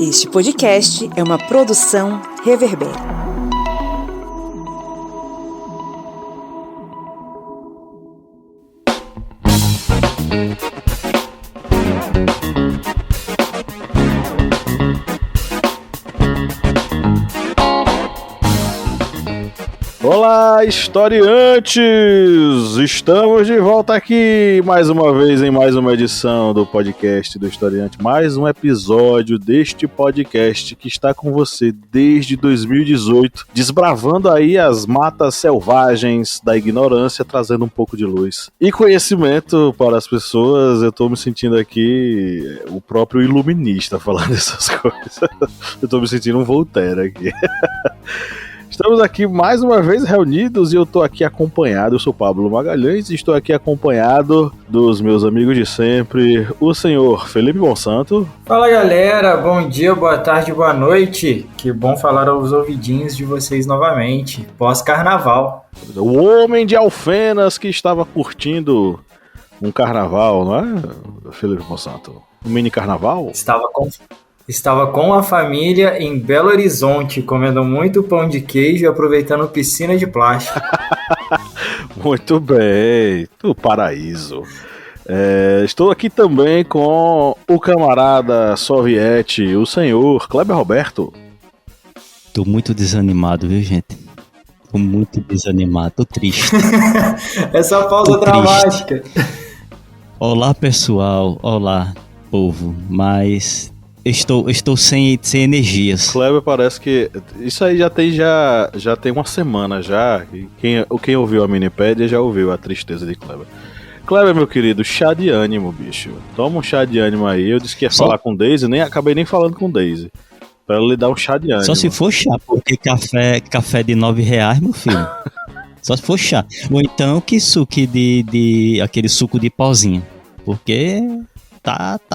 Este podcast é uma produção Reverber. Olá, historiantes! Estamos de volta aqui mais uma vez em mais uma edição do podcast do Historiante, mais um episódio deste podcast que está com você desde 2018, desbravando aí as matas selvagens da ignorância, trazendo um pouco de luz e conhecimento para as pessoas. Eu tô me sentindo aqui o próprio iluminista falando essas coisas. Eu tô me sentindo um Voltaire aqui. Estamos aqui mais uma vez reunidos e eu estou aqui acompanhado, eu sou Pablo Magalhães e estou aqui acompanhado dos meus amigos de sempre, o senhor Felipe Monsanto. Fala galera, bom dia, boa tarde, boa noite, que bom falar aos ouvidinhos de vocês novamente, pós-carnaval. O homem de Alfenas que estava curtindo um carnaval, não é, Felipe Monsanto? Um mini carnaval? Estava com a família em Belo Horizonte, comendo muito pão de queijo e aproveitando piscina de plástico. Muito bem, do paraíso. Estou aqui também com o camarada soviete, o senhor Kleber Roberto. Tô muito desanimado, viu, gente? Tô muito desanimado, tô triste. Essa pausa dramática. Olá, pessoal. Olá, povo. Mas... Estou sem energias. Kleber parece que... Isso aí já tem uma semana já. Quem ouviu a Minipédia já ouviu a tristeza de Kleber. Kleber, meu querido, chá de ânimo, bicho. Toma um chá de ânimo aí. Eu disse que ia falar com Daisy, acabei nem falando com Daisy. Pra ela lhe dar um chá de ânimo. Só se for chá, porque café de R$9, meu filho. Só se for chá. Ou então que suco aquele suco de pauzinho. Porque...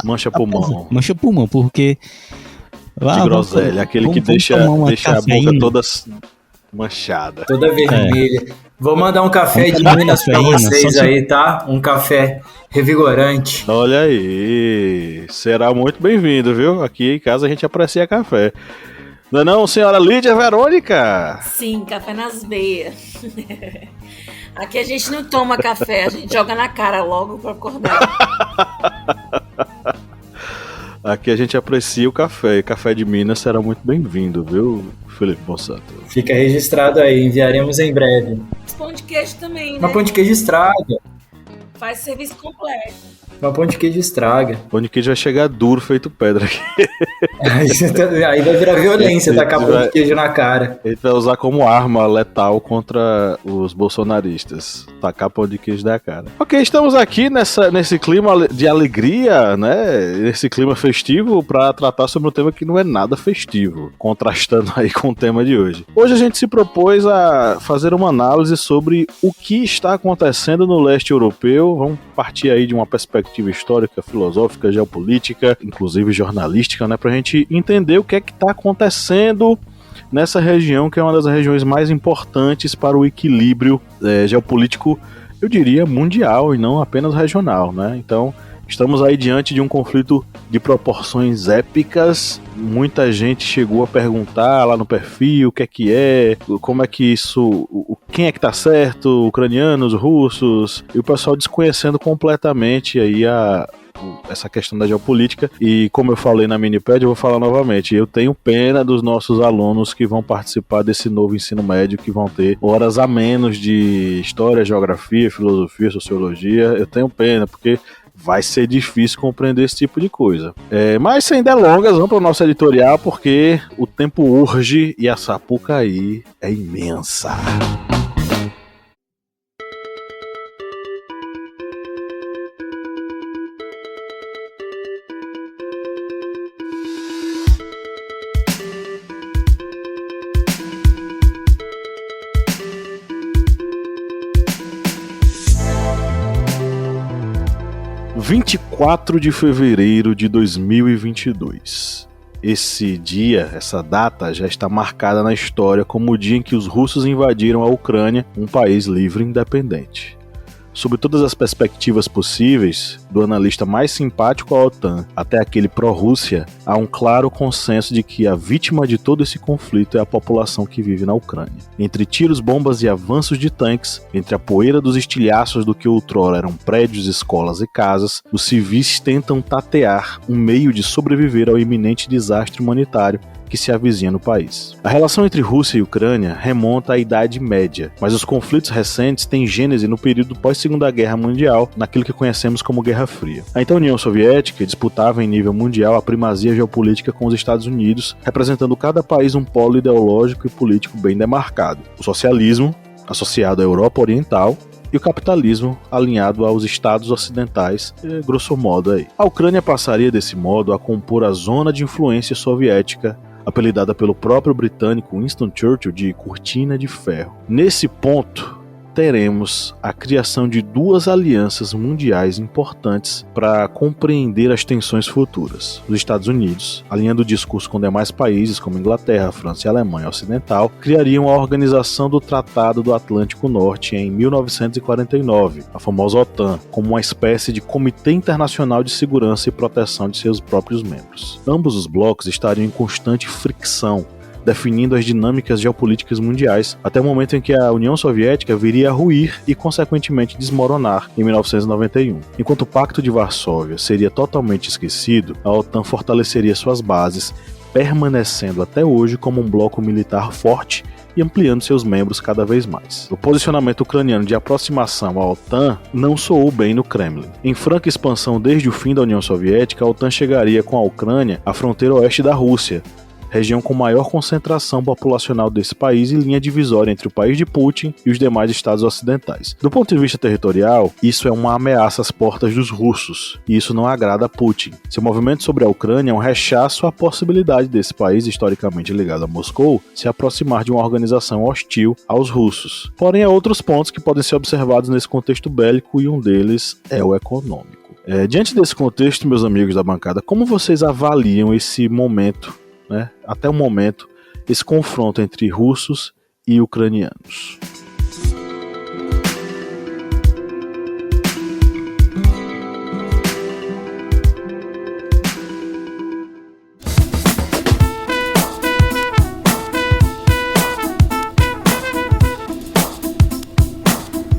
Mancha pulmão. Mancha pulmão, porque... De groselha, aquele que deixa a boca toda manchada. Toda vermelha. Vou mandar um café de Minas pra vocês aí, tá? Um café revigorante. Olha aí, será muito bem-vindo, viu? Aqui em casa a gente aprecia café. Não é não, senhora Lídia Verônica? Sim, café nas veias. Aqui a gente não toma café, a gente joga na cara logo pra acordar. Aqui a gente aprecia o café, e café de Minas será muito bem-vindo, viu, Felipe Monsanto? Fica registrado aí, enviaremos em breve. Pão de queijo também, né? Mas pão de queijo estraga. Faz serviço completo. Mas pão de queijo estraga. Pão de queijo vai chegar duro, feito pedra aqui. Aí vai virar violência, tacar pão de queijo na cara. Ele vai usar como arma letal contra os bolsonaristas. Tacar pão de queijo na cara. Ok, estamos aqui nesse clima de alegria, né? Nesse clima festivo para tratar sobre um tema que não é nada festivo. Contrastando aí com o tema de hoje. Hoje a gente se propôs a fazer uma análise sobre o que está acontecendo no leste europeu. Vamos partir aí de uma perspectiva histórica, filosófica, geopolítica, inclusive jornalística, né, pra gente entender o que é que tá acontecendo nessa região, que é uma das regiões mais importantes para o equilíbrio geopolítico, eu diria, mundial e não apenas regional, né? Então, estamos aí diante de um conflito de proporções épicas. Muita gente chegou a perguntar lá no perfil o que é, como é que isso, quem é que tá certo, ucranianos, russos, e o pessoal desconhecendo completamente aí essa questão da geopolítica. E como eu falei na Minipédia, eu vou falar novamente, eu tenho pena dos nossos alunos que vão participar desse novo ensino médio, que vão ter horas a menos de história, geografia, filosofia, sociologia. Eu tenho pena, porque vai ser difícil compreender esse tipo de coisa. Mas sem delongas, vamos para o nosso editorial, porque o tempo urge e a Sapucaí é imensa. (...) 24 de fevereiro de 2022. Esse dia, essa data, já está marcada na história como o dia em que os russos invadiram a Ucrânia, um país livre e independente. Sob todas as perspectivas possíveis, do analista mais simpático à OTAN até aquele pró-Rússia, há um claro consenso de que a vítima de todo esse conflito é a população que vive na Ucrânia. Entre tiros, bombas e avanços de tanques, entre a poeira dos estilhaços do que outrora eram prédios, escolas e casas, os civis tentam tatear um meio de sobreviver ao iminente desastre humanitário que se avizinha no país. A relação entre Rússia e Ucrânia remonta à Idade Média, mas os conflitos recentes têm gênese no período pós-Segunda Guerra Mundial, naquilo que conhecemos como Guerra Fria. A então União Soviética disputava em nível mundial a primazia geopolítica com os Estados Unidos, representando cada país um polo ideológico e político bem demarcado. O socialismo, associado à Europa Oriental, e o capitalismo alinhado aos estados ocidentais, grosso modo aí. A Ucrânia passaria desse modo a compor a zona de influência soviética, apelidada pelo próprio britânico Winston Churchill de Cortina de Ferro. Nesse ponto, teremos a criação de duas alianças mundiais importantes para compreender as tensões futuras. Os Estados Unidos, alinhando o discurso com demais países como Inglaterra, França e Alemanha Ocidental, criariam a Organização do Tratado do Atlântico Norte em 1949, a famosa OTAN, como uma espécie de Comitê Internacional de Segurança e Proteção de seus próprios membros. Ambos os blocos estariam em constante fricção, definindo as dinâmicas geopolíticas mundiais, até o momento em que a União Soviética viria a ruir e, consequentemente, desmoronar em 1991. Enquanto o Pacto de Varsóvia seria totalmente esquecido, a OTAN fortaleceria suas bases, permanecendo até hoje como um bloco militar forte e ampliando seus membros cada vez mais. O posicionamento ucraniano de aproximação à OTAN não soou bem no Kremlin. Em franca expansão desde o fim da União Soviética, a OTAN chegaria com a Ucrânia à fronteira oeste da Rússia, região com maior concentração populacional desse país e linha divisória entre o país de Putin e os demais estados ocidentais. Do ponto de vista territorial, isso é uma ameaça às portas dos russos, e isso não agrada a Putin. Seu movimento sobre a Ucrânia é um rechaço à possibilidade desse país, historicamente ligado a Moscou, se aproximar de uma organização hostil aos russos. Porém, há outros pontos que podem ser observados nesse contexto bélico, e um deles é o econômico. Diante desse contexto, meus amigos da bancada, como vocês avaliam esse momento, até o momento, esse confronto entre russos e ucranianos?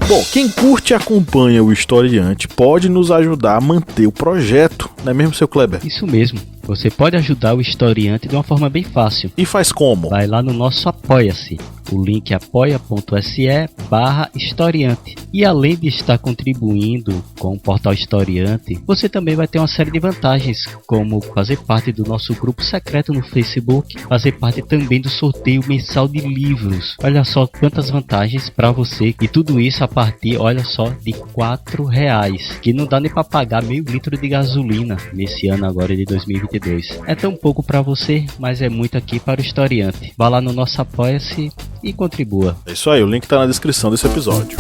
Bom, quem curte e acompanha o Historiante pode nos ajudar a manter o projeto, não é mesmo, seu Kleber? Isso mesmo. Você pode ajudar o Historiante de uma forma bem fácil. E faz como? Vai lá no nosso Apoia-se. O link é apoia.se/historiante. E além de estar contribuindo com o portal Historiante, você também vai ter uma série de vantagens, como fazer parte do nosso grupo secreto no Facebook, fazer parte também do sorteio mensal de livros. Olha só quantas vantagens para você. E tudo isso a partir, olha só, de R$4, que não dá nem para pagar meio litro de gasolina nesse ano agora de 2022. É tão pouco para você, mas é muito aqui para o Historiante. Vá lá no nosso Apoia-se e contribua. É isso aí, o link está na descrição desse episódio.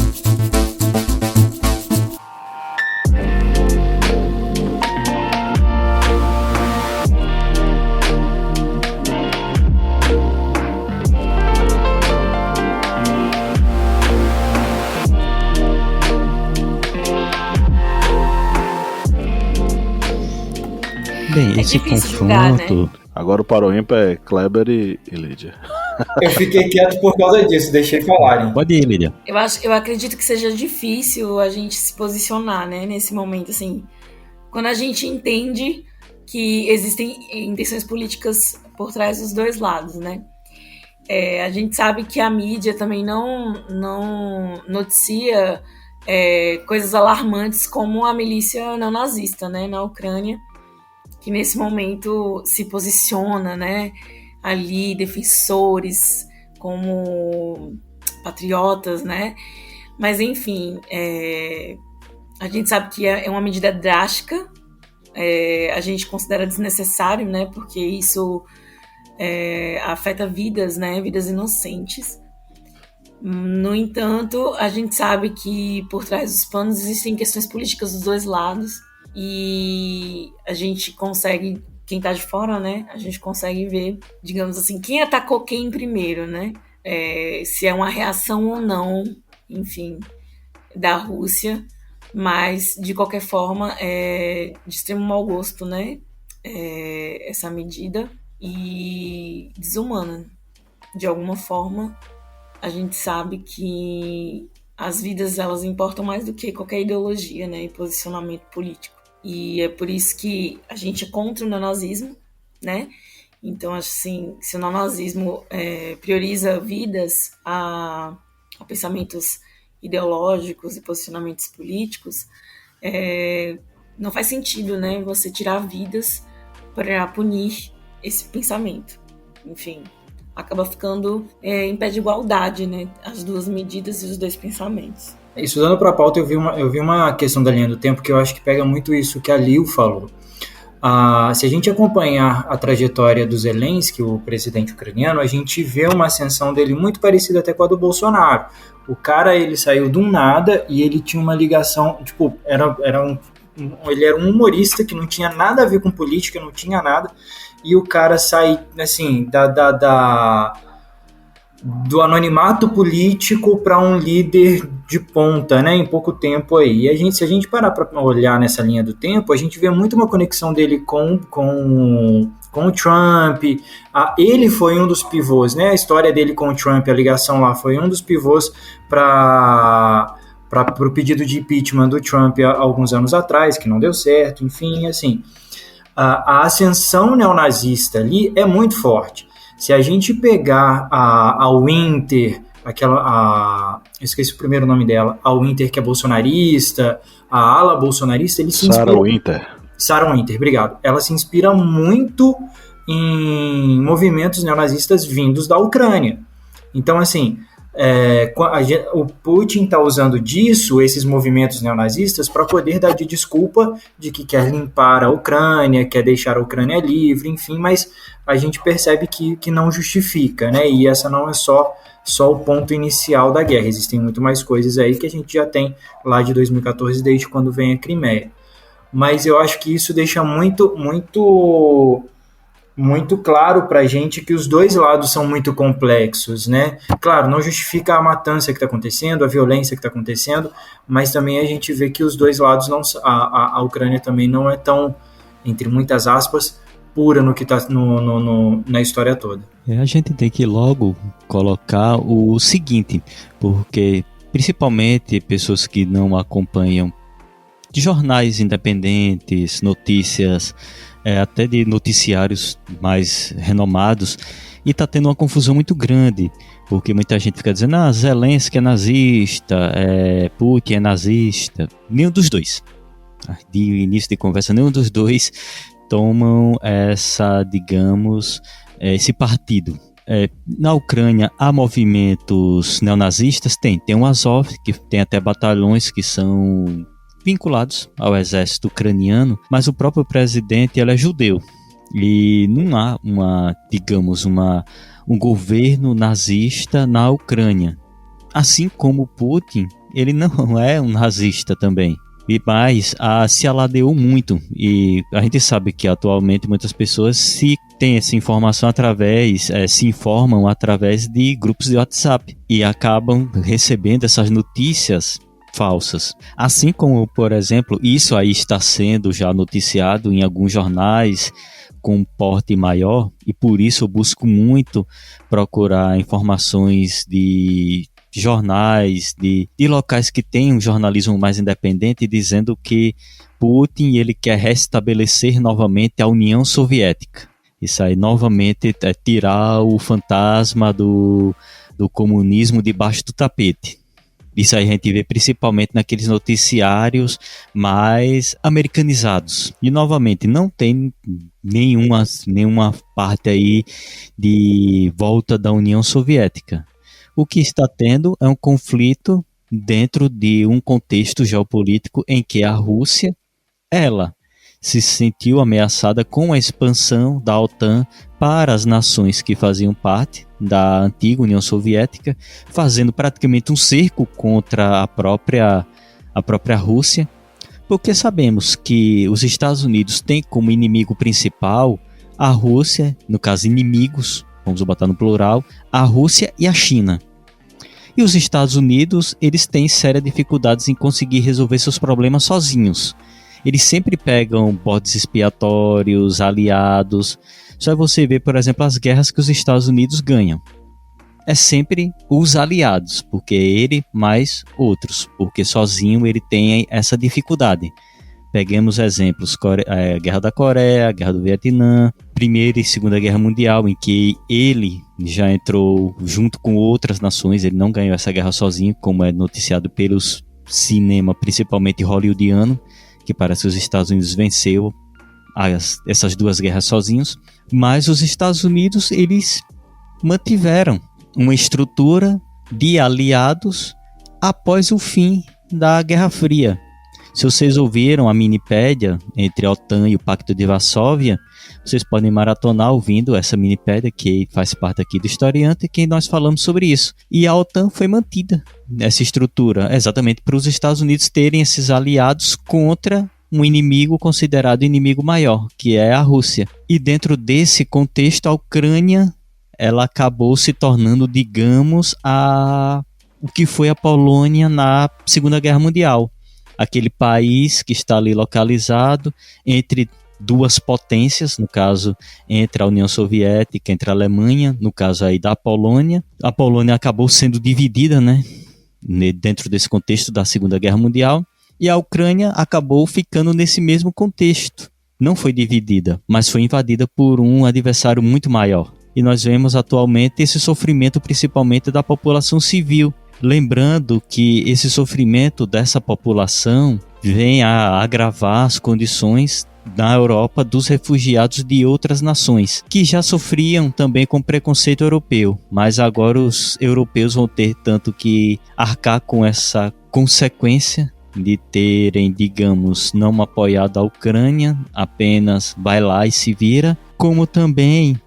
Bem, esse difícil julgar, confronto... Agora o Paroímpa é Kleber e Lídia. Eu fiquei quieto por causa disso, deixei falarem. Pode ir, Lídia. Eu acredito que seja difícil a gente se posicionar, né, nesse momento, assim, quando a gente entende que existem intenções políticas por trás dos dois lados, né? A gente sabe que a mídia também não noticia coisas alarmantes como a milícia neonazista, né, na Ucrânia, que nesse momento se posiciona, né, ali, defensores como patriotas, né, mas enfim, a gente sabe que é uma medida drástica, a gente considera desnecessário, né, porque isso afeta vidas, né, vidas inocentes. No entanto, a gente sabe que por trás dos panos existem questões políticas dos dois lados, e a gente consegue, quem tá de fora, né, a gente consegue ver, digamos assim, quem atacou quem primeiro, né, se é uma reação ou não, enfim, da Rússia, mas de qualquer forma é de extremo mau gosto, né? Essa medida e desumana. De alguma forma, a gente sabe que as vidas elas importam mais do que qualquer ideologia, né, e posicionamento político. E é por isso que a gente é contra o neonazismo, né? Então, assim, se o neonazismo prioriza vidas a pensamentos ideológicos e posicionamentos políticos, não faz sentido, né, você tirar vidas para punir esse pensamento. Enfim, acaba ficando em pé de igualdade, né, as duas medidas e os dois pensamentos. Estudando para a pauta, eu vi uma questão da linha do tempo que eu acho que pega muito isso que a Liu falou. Se a gente acompanhar a trajetória do Zelensky, o presidente ucraniano, a gente vê uma ascensão dele muito parecida até com a do Bolsonaro. O cara, ele saiu do nada e ele tinha uma ligação, tipo, ele era um humorista que não tinha nada a ver com política, não tinha nada, e o cara sai, assim, do anonimato político para um líder de ponta, né, em pouco tempo aí. E se a gente parar para olhar nessa linha do tempo, a gente vê muito uma conexão dele com o Trump. Ele foi um dos pivôs, né, a história dele com o Trump, a ligação lá, foi um dos pivôs para o pedido de impeachment do Trump há alguns anos atrás, que não deu certo, enfim, assim. A ascensão neonazista ali é muito forte. Se a gente pegar a Winter, eu esqueci o primeiro nome dela, a Winter que é bolsonarista, a ala bolsonarista, ele se inspira... Sarah Winter, obrigado. Ela se inspira muito em movimentos neonazistas vindos da Ucrânia. Então, assim, o Putin está usando disso, esses movimentos neonazistas, para poder dar de desculpa de que quer limpar a Ucrânia, quer deixar a Ucrânia livre, enfim, mas a gente percebe que não justifica, né? E essa não é só o ponto inicial da guerra, existem muito mais coisas aí que a gente já tem lá de 2014, desde quando vem a Crimeia. Mas eu acho que isso deixa muito claro para a gente que os dois lados são muito complexos, né? Claro, não justifica a matança que está acontecendo, a violência que está acontecendo, mas também a gente vê que os dois lados, a Ucrânia também não é tão, entre muitas aspas, pura no que está na história toda. A gente tem que logo colocar o seguinte, porque principalmente pessoas que não acompanham de jornais independentes, notícias, até de noticiários mais renomados, e está tendo uma confusão muito grande, porque muita gente fica dizendo, Zelensky é nazista, Putin é nazista. Nenhum dos dois. De início de conversa, nenhum dos dois tomam esse partido. Na Ucrânia há movimentos neonazistas, tem o Azov, que tem até batalhões que são vinculados ao exército ucraniano, mas o próprio presidente ele é judeu e não há um governo nazista na Ucrânia. Assim como Putin, ele não é um nazista também. Mas se aladeou muito, e a gente sabe que atualmente muitas pessoas se essa informação se informam através de grupos de WhatsApp e acabam recebendo essas notícias falsas. Assim como, por exemplo, isso aí está sendo já noticiado em alguns jornais com um porte maior, e por isso eu busco muito procurar informações de jornais, de locais que têm um jornalismo mais independente, dizendo que Putin ele quer restabelecer novamente a União Soviética. Isso aí novamente é tirar o fantasma do comunismo debaixo do tapete. Isso aí a gente vê principalmente naqueles noticiários mais americanizados. E novamente, não tem nenhuma parte aí de volta da União Soviética. O que está tendo é um conflito dentro de um contexto geopolítico em que a Rússia, ela se sentiu ameaçada com a expansão da OTAN para as nações que faziam parte da antiga União Soviética, fazendo praticamente um cerco contra a própria Rússia, porque sabemos que os Estados Unidos têm como inimigo principal a Rússia, no caso inimigos, vamos botar no plural, a Rússia e a China. E os Estados Unidos, eles têm sérias dificuldades em conseguir resolver seus problemas sozinhos. Eles sempre pegam bodes expiatórios, aliados. Só você ver, por exemplo, as guerras que os Estados Unidos ganham. É sempre os aliados, porque é ele mais outros, porque sozinho ele tem essa dificuldade. Peguemos exemplos, a Guerra da Coreia, a Guerra do Vietnã, Primeira e Segunda Guerra Mundial, em que ele já entrou junto com outras nações, ele não ganhou essa guerra sozinho, como é noticiado pelos cinema, principalmente hollywoodiano, que parece que os Estados Unidos venceu essas duas guerras sozinhos, mas os Estados Unidos, eles mantiveram uma estrutura de aliados após o fim da Guerra Fria. Se vocês ouviram a minipédia entre a OTAN e o Pacto de Varsóvia, vocês podem maratonar ouvindo essa minipédia que faz parte aqui do Historiante, que nós falamos sobre isso. E a OTAN foi mantida, essa estrutura, exatamente para os Estados Unidos terem esses aliados contra um inimigo considerado inimigo maior, que é a Rússia. E dentro desse contexto, a Ucrânia ela acabou se tornando, digamos, o que foi a Polônia na Segunda Guerra Mundial. Aquele país que está ali localizado entre duas potências, no caso, entre a União Soviética, entre a Alemanha, no caso aí da Polônia. A Polônia acabou sendo dividida, né, dentro desse contexto da Segunda Guerra Mundial, e a Ucrânia acabou ficando nesse mesmo contexto. Não foi dividida, mas foi invadida por um adversário muito maior. E nós vemos atualmente esse sofrimento principalmente da população civil. Lembrando que esse sofrimento dessa população vem a agravar as condições na Europa dos refugiados de outras nações, que já sofriam também com preconceito europeu, mas agora os europeus vão ter tanto que arcar com essa consequência de terem, digamos, não apoiado a Ucrânia, apenas vai lá e se vira, como também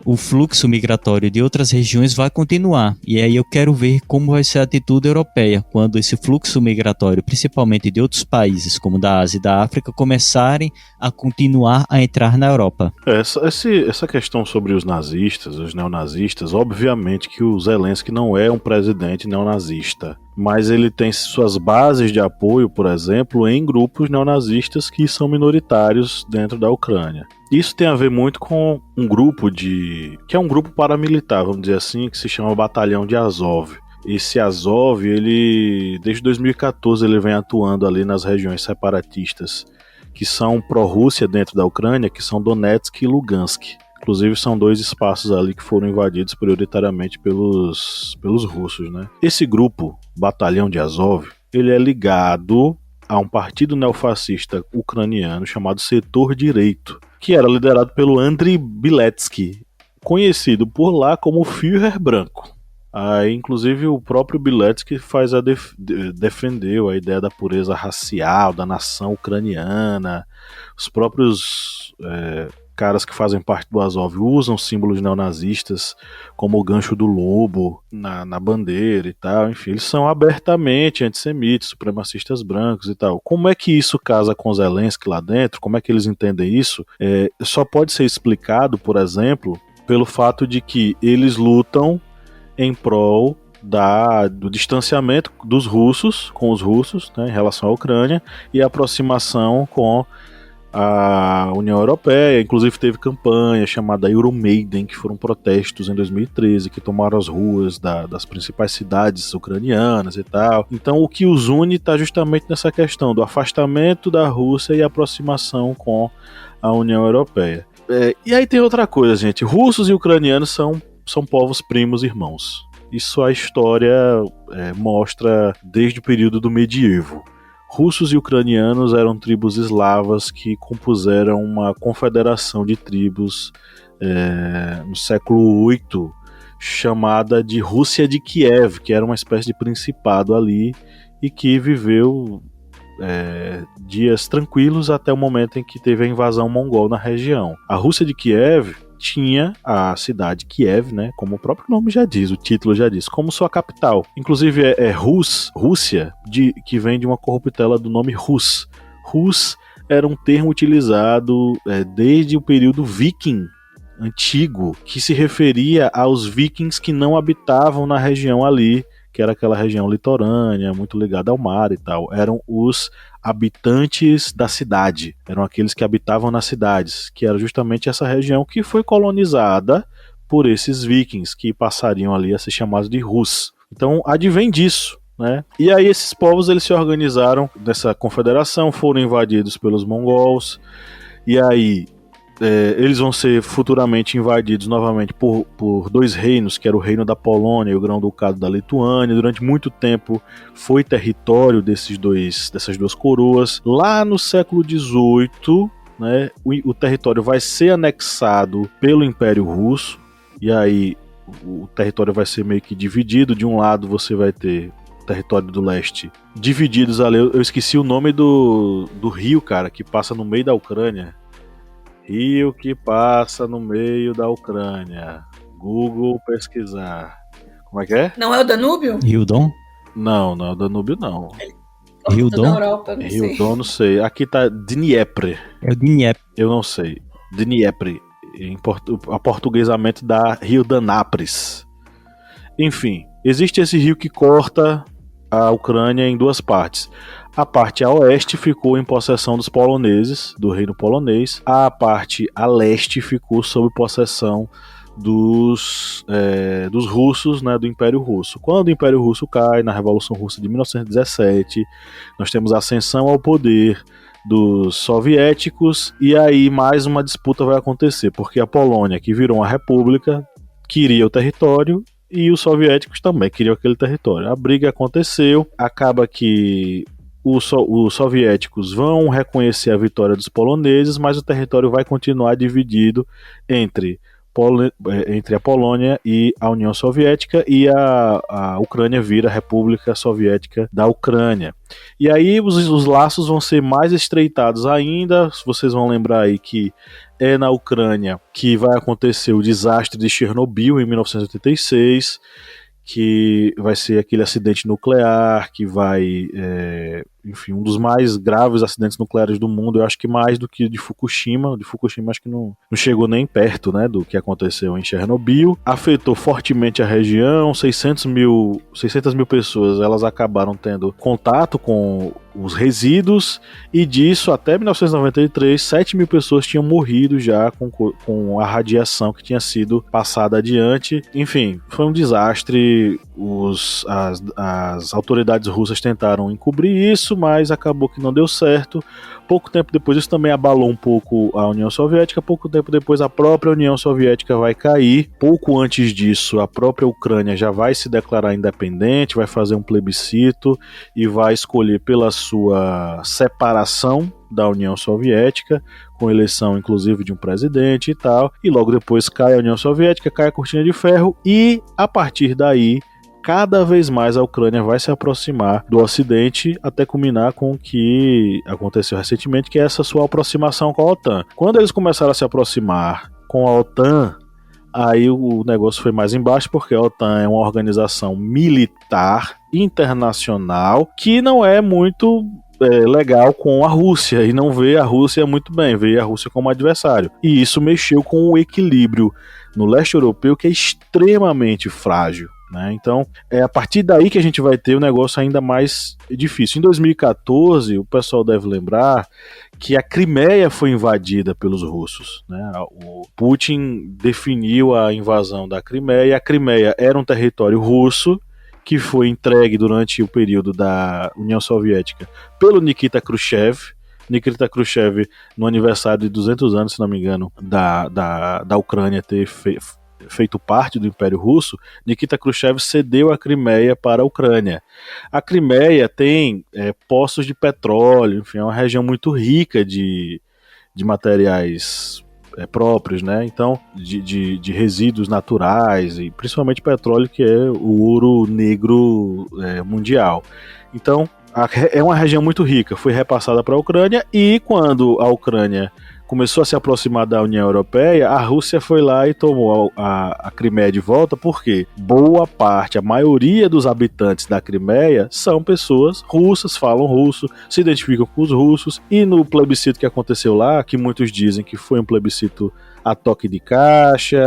o fluxo migratório de outras regiões vai continuar. E aí eu quero ver como vai ser a atitude europeia quando esse fluxo migratório, principalmente de outros países como da Ásia e da África, começarem a continuar a entrar na Europa. Essa questão sobre os nazistas, os neonazistas, obviamente que o Zelensky não é um presidente neonazista, mas ele tem suas bases de apoio, por exemplo, em grupos neonazistas que são minoritários dentro da Ucrânia. Isso tem a ver muito com um grupo que é um grupo paramilitar, vamos dizer assim, que se chama Batalhão de Azov. Esse Azov, ele desde 2014 ele vem atuando ali nas regiões separatistas que são pró-Rússia dentro da Ucrânia, que são Donetsk e Lugansk. Inclusive são dois espaços ali que foram invadidos prioritariamente pelos russos, né? Esse grupo, Batalhão de Azov, ele é ligado a um partido neofascista ucraniano chamado Setor Direito, que era liderado pelo Andriy Biletsky, conhecido por lá como Führer Branco. Aí, inclusive, o próprio Biletsky defendeu a ideia da pureza racial da nação ucraniana. Os próprios caras que fazem parte do Azov usam símbolos neonazistas como o gancho do lobo na bandeira e tal. Enfim, eles são abertamente antissemitas, supremacistas brancos e tal. Como é que isso casa com Zelensky lá dentro? Como é que eles entendem isso? Só pode ser explicado, por exemplo, pelo fato de que eles lutam em prol do distanciamento dos russos com os russos, né, em relação à Ucrânia, e a aproximação com a União Europeia. Inclusive teve campanha chamada Euromaidan, que foram protestos em 2013, que tomaram as ruas das principais cidades ucranianas e tal. Então o que os une está justamente nessa questão do afastamento da Rússia e aproximação com a União Europeia. E aí tem outra coisa, gente. Russos e ucranianos são povos primos irmãos. Isso a história mostra desde o período do medievo. Russos e ucranianos eram tribos eslavas que compuseram uma confederação de tribos no século VIII, chamada de Rússia de Kiev, que era uma espécie de principado ali e que viveu dias tranquilos até o momento em que teve a invasão mongol na região. A Rússia de Kiev tinha a cidade Kiev, né, como o próprio nome já diz, o título já diz, como sua capital. Inclusive Rússia, que vem de uma corruptela do nome Rus. Rus era um termo utilizado desde o período viking antigo, que se referia aos vikings que não habitavam na região ali, que era aquela região litorânea, muito ligada ao mar e tal. Eram os habitantes da cidade, eram aqueles que habitavam nas cidades, que era justamente essa região que foi colonizada por esses vikings, que passariam ali a ser chamados de Rus. Então, advém disso, né? E aí esses povos eles se organizaram nessa confederação, foram invadidos pelos mongols, e aí eles vão ser futuramente invadidos novamente por dois reinos, que era o reino da Polônia e o Grão-Ducado da Lituânia. Durante muito tempo foi território dessas duas coroas. Lá no século XVIII, né, o território vai ser anexado pelo Império Russo, e aí o território vai ser meio que dividido. De um lado você vai ter o território do leste divididos ali. Eu esqueci o nome do rio, cara, que passa no meio da Ucrânia. Rio que passa no meio da Ucrânia. Google pesquisar. Como é que é? Não é o Danúbio? Rio Don? Não é o Danúbio, não. Rio Da Don? Europa, não Rio sei. Don, não sei. Aqui tá Dniepr. É o Dniepr. Eu não sei. Dniepr. Aportuguesamento da Rio Danapres. Enfim, existe esse rio que corta a Ucrânia em duas partes. A parte a oeste ficou em possessão dos poloneses, do reino polonês. A parte a leste ficou sob possessão dos russos, né, do Império Russo. Quando o Império Russo cai, na Revolução Russa de 1917, nós temos a ascensão ao poder dos soviéticos, e aí mais uma disputa vai acontecer, porque a Polônia, que virou uma república, queria o território, e os soviéticos também queriam aquele território. A briga aconteceu, acaba que os soviéticos vão reconhecer a vitória dos poloneses, mas o território vai continuar dividido entre a Polônia e a União Soviética, e a Ucrânia vira a República Soviética da Ucrânia. E aí os laços vão ser mais estreitados ainda. Vocês vão lembrar aí que é na Ucrânia que vai acontecer o desastre de Chernobyl em 1986, que vai ser aquele acidente nuclear que vai, enfim, um dos mais graves acidentes nucleares do mundo. Eu acho que mais do que de Fukushima. De Fukushima acho que não chegou nem perto, né, do que aconteceu em Chernobyl. Afetou fortemente a região. 600 mil pessoas elas acabaram tendo contato com os resíduos, e disso até 1993 7 mil pessoas tinham morrido já com a radiação que tinha sido passada adiante. Enfim, foi um desastre. As autoridades russas tentaram encobrir isso, mas acabou que não deu certo. Pouco tempo depois isso também abalou um pouco a União Soviética. Pouco tempo depois a própria União Soviética vai cair. Pouco antes disso a própria Ucrânia já vai se declarar independente, vai fazer um plebiscito e vai escolher pela sua separação da União Soviética, com eleição inclusive de um presidente e tal, e logo depois cai a União Soviética, cai a cortina de ferro, e a partir daí cada vez mais a Ucrânia vai se aproximar do Ocidente, até culminar com o que aconteceu recentemente, que é essa sua aproximação com a OTAN. Quando eles começaram a se aproximar com a OTAN, aí o negócio foi mais embaixo, porque a OTAN é uma organização militar internacional que não é muito legal com a Rússia, e não vê a Rússia muito bem, vê a Rússia como adversário. E isso mexeu com o equilíbrio no leste europeu, que é extremamente frágil, né? Então, é a partir daí que a gente vai ter o negócio ainda mais difícil. Em 2014, o pessoal deve lembrar que a Crimeia foi invadida pelos russos, né? O Putin definiu a invasão da Crimeia. A Crimeia era um território russo que foi entregue durante o período da União Soviética pelo Nikita Khrushchev. Nikita Khrushchev, no aniversário de 200 anos, se não me engano, da Ucrânia ter feito parte do Império Russo, Nikita Khrushchev cedeu a Crimeia para a Ucrânia. A Crimeia tem poços de petróleo, enfim, é uma região muito rica de materiais próprios, né? Então, de resíduos naturais, e principalmente petróleo, que é o ouro negro mundial. Então, é uma região muito rica, foi repassada para a Ucrânia, e quando a Ucrânia começou a se aproximar da União Europeia, a Rússia foi lá e tomou a Crimeia de volta, porque boa parte, a maioria dos habitantes da Crimeia são pessoas russas, falam russo, se identificam com os russos, e no plebiscito que aconteceu lá, que muitos dizem que foi um plebiscito a toque de caixa,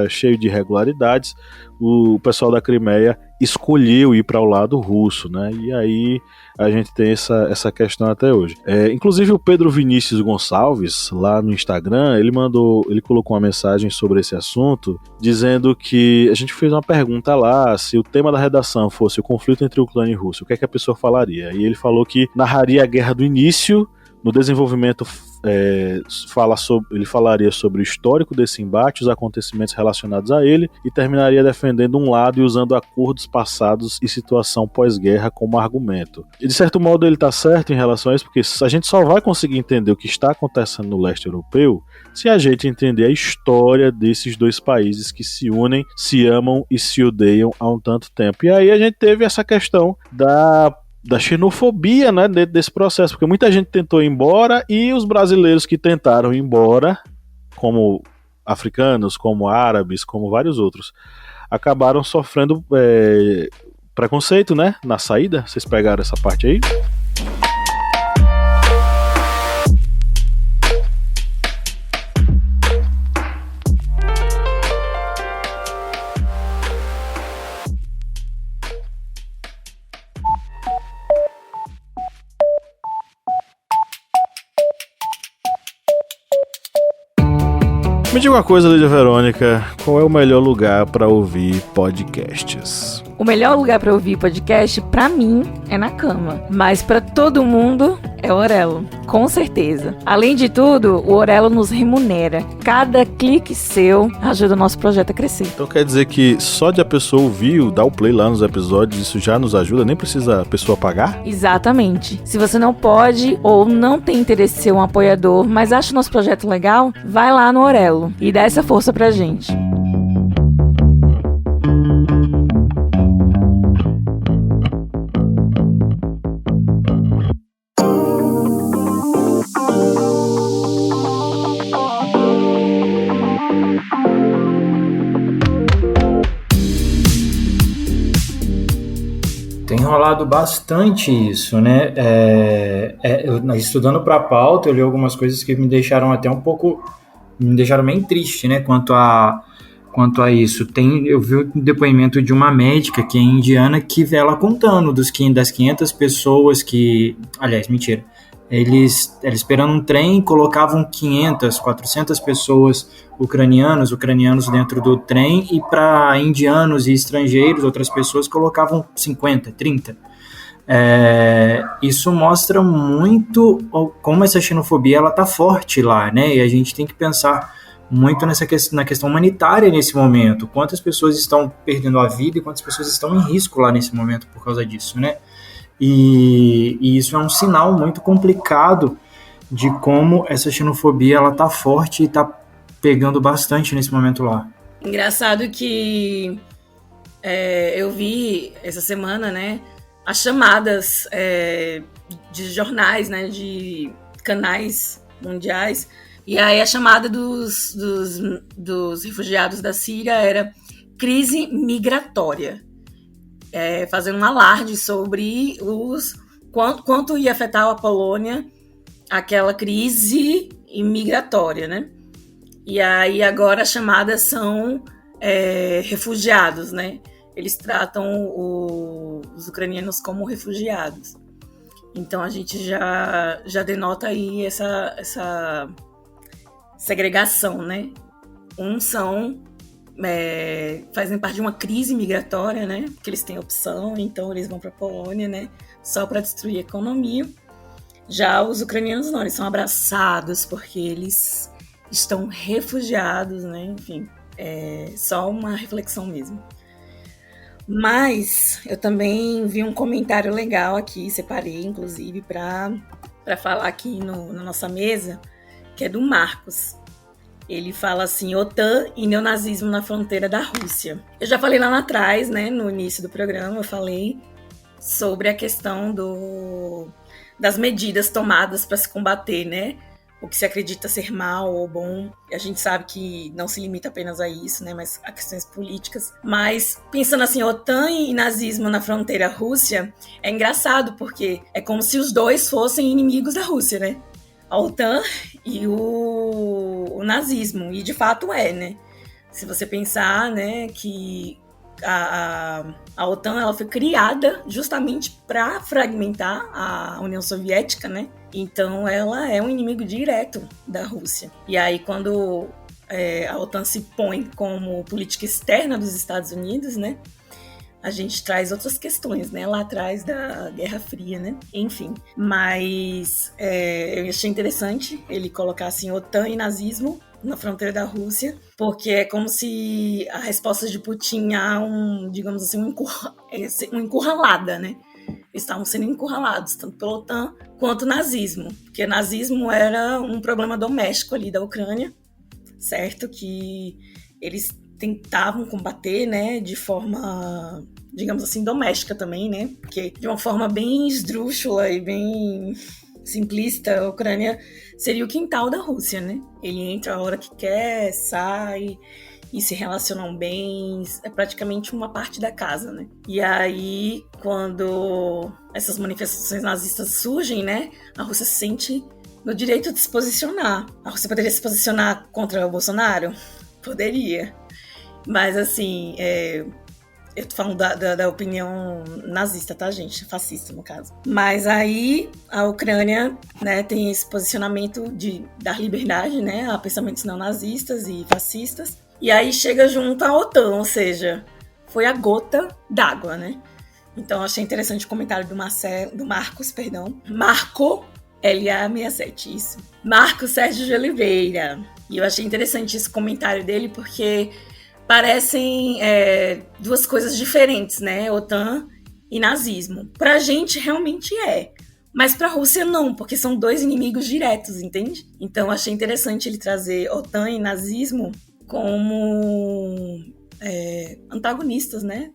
cheio de irregularidades, o pessoal da Crimeia escolheu ir para o lado russo, né? E aí a gente tem essa questão até hoje. Inclusive o Pedro Vinícius Gonçalves, lá no Instagram, ele colocou uma mensagem sobre esse assunto, dizendo que a gente fez uma pergunta lá, se o tema da redação fosse o conflito entre Ucrânia e Rússia, o que é que a pessoa falaria? E ele falou que narraria a guerra do início. No desenvolvimento, ele falaria sobre o histórico desse embate, os acontecimentos relacionados a ele, e terminaria defendendo um lado e usando acordos passados e situação pós-guerra como argumento. E de certo modo ele está certo em relação a isso, porque a gente só vai conseguir entender o que está acontecendo no leste europeu se a gente entender a história desses dois países que se unem, se amam e se odeiam há um tanto tempo. E aí a gente teve essa questão da xenofobia, né, dentro desse processo, porque muita gente tentou ir embora e os brasileiros que tentaram ir embora, como africanos, como árabes, como vários outros, acabaram sofrendo preconceito, né, na saída. Vocês pegaram essa parte aí? Me diga uma coisa, Lídia Verônica, qual é o melhor lugar para ouvir podcasts? O melhor lugar para ouvir podcast, pra mim, é na cama. Mas pra todo mundo, é o Orelo. Com certeza. Além de tudo, o Orelo nos remunera. Cada clique seu ajuda o nosso projeto a crescer. Então quer dizer que só de a pessoa ouvir, dar o play lá nos episódios, isso já nos ajuda? Nem precisa a pessoa pagar? Exatamente. Se você não pode ou não tem interesse em ser um apoiador, mas acha o nosso projeto legal, vai lá no Orelo e dá essa força pra gente. Tem rolado bastante isso, né? Estudando para a pauta, eu li algumas coisas que me deixaram até me deixaram bem triste, né? Quanto a isso. Eu vi o depoimento de uma médica que é indiana que ela contando das 500 pessoas que... Aliás, mentira. Eles esperando um trem, colocavam 500, 400 pessoas ucranianos dentro do trem, e para indianos e estrangeiros, outras pessoas, colocavam 50, 30. Isso mostra muito como essa xenofobia está forte lá, né? E a gente tem que pensar muito na questão humanitária nesse momento. Quantas pessoas estão perdendo a vida e quantas pessoas estão em risco lá nesse momento por causa disso, né? E isso é um sinal muito complicado de como essa xenofobia ela tá forte e tá pegando bastante nesse momento lá. Engraçado que eu vi essa semana, né, as chamadas de jornais, né, de canais mundiais, e aí a chamada dos refugiados da Síria era crise migratória. Fazendo um alarde sobre quanto ia afetar a Polônia aquela crise migratória, né? E aí agora as chamadas são refugiados, né? Eles tratam os ucranianos como refugiados. Então a gente já denota aí essa segregação, né? Uns fazem parte de uma crise migratória, né? Porque eles têm opção, então eles vão para a Polônia, né? Só para destruir a economia. Já os ucranianos não, eles são abraçados porque eles estão refugiados, né? Enfim, só uma reflexão mesmo. Mas eu também vi um comentário legal aqui, separei inclusive para falar aqui na nossa mesa, que é do Marcos. Ele fala assim: OTAN e neonazismo na fronteira da Rússia. Eu já falei lá atrás, né, no início do programa, eu falei sobre a questão das medidas tomadas para se combater, né, o que se acredita ser mal ou bom. A gente sabe que não se limita apenas a isso, né, mas a questões políticas. Mas pensando assim, OTAN e nazismo na fronteira Rússia, é engraçado porque é como se os dois fossem inimigos da Rússia, né? A OTAN e o nazismo, e de fato né? Se você pensar, né, que a OTAN ela foi criada justamente para fragmentar a União Soviética, né? Então ela é um inimigo direto da Rússia. E aí quando a OTAN se põe como política externa dos Estados Unidos, né? A gente traz outras questões, né? Lá atrás da Guerra Fria, né? Enfim, mas eu achei interessante ele colocar assim OTAN e nazismo na fronteira da Rússia, porque é como se a resposta de Putin a digamos assim, uma encurralada, né? Eles estavam sendo encurralados, tanto pela OTAN quanto o nazismo, porque o nazismo era um problema doméstico ali da Ucrânia, certo? Que eles tentavam combater, né, de forma, digamos assim, doméstica também, né? Porque de uma forma bem esdrúxula e bem simplista, a Ucrânia seria o quintal da Rússia, né? Ele entra a hora que quer, sai e se relacionam bem, é praticamente uma parte da casa, né? E aí, quando essas manifestações nazistas surgem, né, a Rússia se sente no direito de se posicionar. A Rússia poderia se posicionar contra o Bolsonaro? Poderia. Mas, assim, eu tô falando da opinião nazista, tá, gente? Fascista, no caso. Mas aí a Ucrânia, né, tem esse posicionamento de dar liberdade, né, a pensamentos não nazistas e fascistas. E aí chega junto à OTAN, ou seja, foi a gota d'água, né? Então achei interessante o comentário do Marcos, Marco LA67, isso. Marcos Sérgio de Oliveira. E eu achei interessante esse comentário dele, porque parecem duas coisas diferentes, né? OTAN e nazismo. Pra gente, realmente é. Mas pra Rússia, não, porque são dois inimigos diretos, entende? Então, achei interessante ele trazer OTAN e nazismo como antagonistas, né?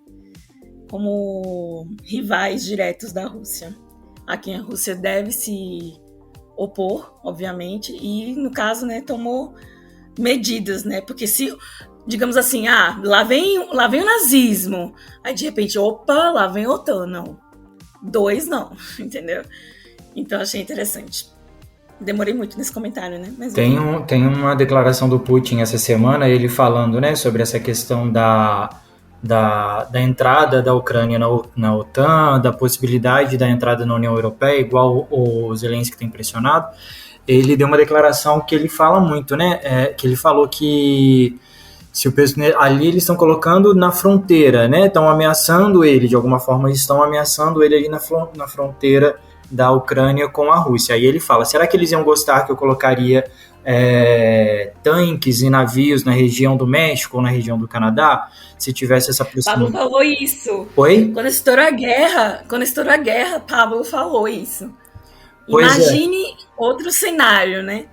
Como rivais diretos da Rússia. A quem a Rússia deve se opor, obviamente. E, no caso, né, tomou medidas, né? Porque se... digamos assim, lá vem o nazismo. Aí, de repente, opa, lá vem a OTAN. Não. Dois não, entendeu? Então, achei interessante. Demorei muito nesse comentário, né? Mas tem uma declaração do Putin essa semana, ele falando, né, sobre essa questão da entrada da Ucrânia na OTAN, da possibilidade da entrada na União Europeia, igual o Zelensky tem pressionado. Ele deu uma declaração que ele fala muito, né? Que ele falou que se ali eles estão colocando na fronteira, né? Estão ameaçando ele, de alguma forma eles estão ameaçando ele ali na fronteira da Ucrânia com a Rússia. Aí ele fala, será que eles iam gostar que eu colocaria tanques e navios na região do México ou na região do Canadá, se tivesse essa proximidade? Pablo falou isso. Oi? Quando estourou a guerra, Pablo falou isso. Pois Imagine outro cenário, né?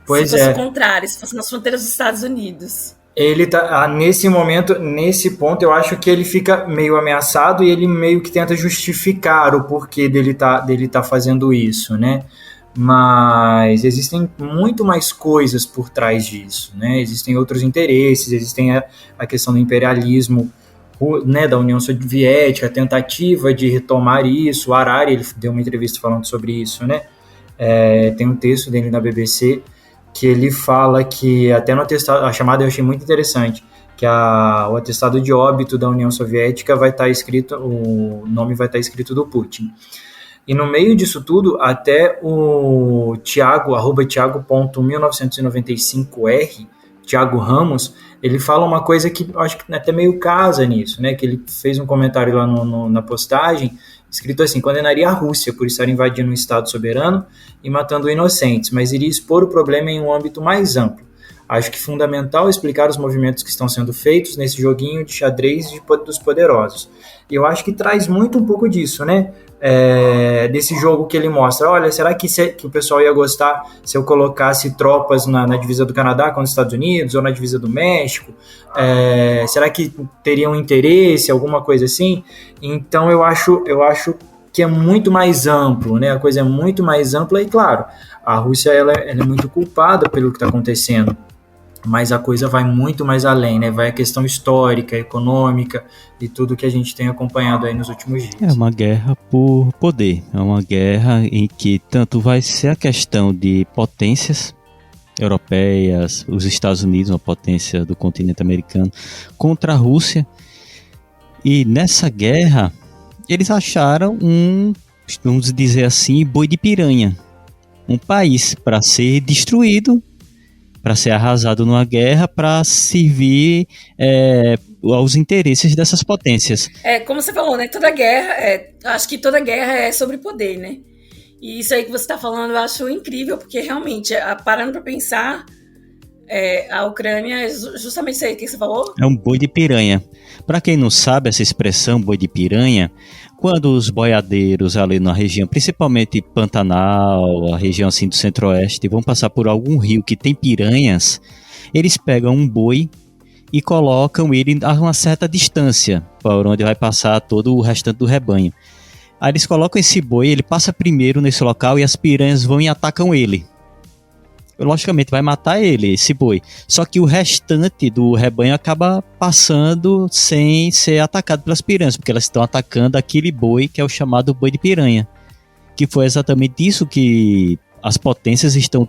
Pois se fosse o contrário, se fosse nas fronteiras dos Estados Unidos. Ele tá, nesse momento, nesse ponto, eu acho que ele fica meio ameaçado e ele meio que tenta justificar o porquê dele tá fazendo isso, né? Mas existem muito mais coisas por trás disso, né? Existem outros interesses, existem a questão do imperialismo, né, da União Soviética, a tentativa de retomar isso. O Harari, ele deu uma entrevista falando sobre isso, né? Tem um texto dele na BBC que ele fala que, até no atestado, a chamada eu achei muito interessante, que o atestado de óbito da União Soviética vai estar escrito, o nome vai estar escrito do Putin. E no meio disso tudo, até o Thiago, @Thiago.1995R, Thiago Ramos, ele fala uma coisa que eu acho que até meio casa nisso, né? Que ele fez um comentário lá na postagem, escrito assim: condenaria a Rússia por estar invadindo um Estado soberano e matando inocentes, mas iria expor o problema em um âmbito mais amplo. Acho que é fundamental explicar os movimentos que estão sendo feitos nesse joguinho de xadrez dos poderosos. E eu acho que traz muito um pouco disso, né? Desse jogo que ele mostra. Olha, será que o pessoal ia gostar se eu colocasse tropas na divisa do Canadá com os Estados Unidos ou na divisa do México? Será que teriam interesse, alguma coisa assim? Então eu acho que é muito mais amplo, né? A coisa é muito mais ampla e, claro, a Rússia ela é muito culpada pelo que está acontecendo, mas a coisa vai muito mais além, né? Vai a questão histórica, econômica e tudo que a gente tem acompanhado aí nos últimos dias. É uma guerra por poder, é uma guerra em que tanto vai ser a questão de potências europeias, os Estados Unidos, uma potência do continente americano, contra a Rússia, E nessa guerra, eles acharam vamos dizer assim, boi de piranha. Um país para ser destruído, para ser arrasado numa guerra, para servir aos interesses dessas potências. Como você falou, né? Toda guerra, acho que toda guerra é sobre poder, né? E isso aí que você está falando eu acho incrível, porque realmente, parando para pensar, a Ucrânia é justamente isso aí que você falou. É um boi de piranha. Para quem não sabe essa expressão, boi de piranha, quando os boiadeiros ali na região, principalmente Pantanal, a região assim do centro-oeste, vão passar por algum rio que tem piranhas, eles pegam um boi e colocam ele a uma certa distância, por onde vai passar todo o restante do rebanho. Aí eles colocam esse boi, ele passa primeiro nesse local e as piranhas vão e atacam ele. Logicamente vai matar ele, esse boi. Só que o restante do rebanho acaba passando sem ser atacado pelas piranhas, porque elas estão atacando aquele boi que é o chamado boi de piranha. Que foi exatamente isso que as potências estão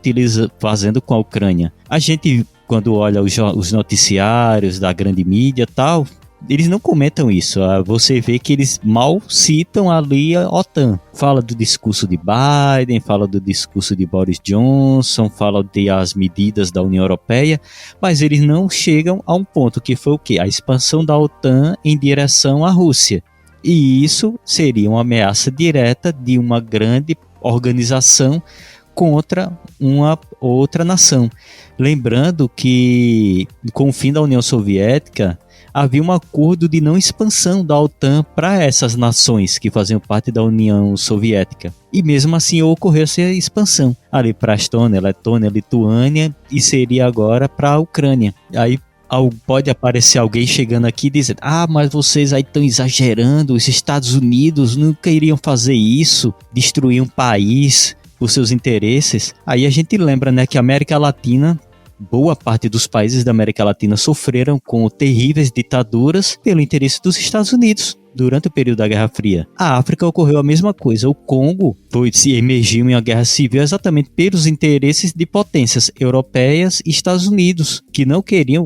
fazendo com a Ucrânia. A gente, quando olha os noticiários da grande mídia e tal, eles não comentam isso. Você vê que eles mal citam ali a OTAN. Fala do discurso de Biden, fala do discurso de Boris Johnson, fala das medidas da União Europeia, mas eles não chegam a um ponto que foi o quê? A expansão da OTAN em direção à Rússia. E isso seria uma ameaça direta de uma grande organização contra uma outra nação. Lembrando que com o fim da União Soviética, havia um acordo de não expansão da OTAN para essas nações que faziam parte da União Soviética. E mesmo assim ocorreu essa expansão ali para a Estônia, Letônia, Lituânia e seria agora para a Ucrânia. Aí pode aparecer alguém chegando aqui dizendo: mas vocês aí estão exagerando, os Estados Unidos nunca iriam fazer isso, destruir um país por seus interesses. Aí a gente lembra, né, que a América Latina, boa parte dos países da América Latina sofreram com terríveis ditaduras pelo interesse dos Estados Unidos durante o período da Guerra Fria. A África ocorreu a mesma coisa. O Congo se emergiu em uma guerra civil exatamente pelos interesses de potências europeias e Estados Unidos, que não queriam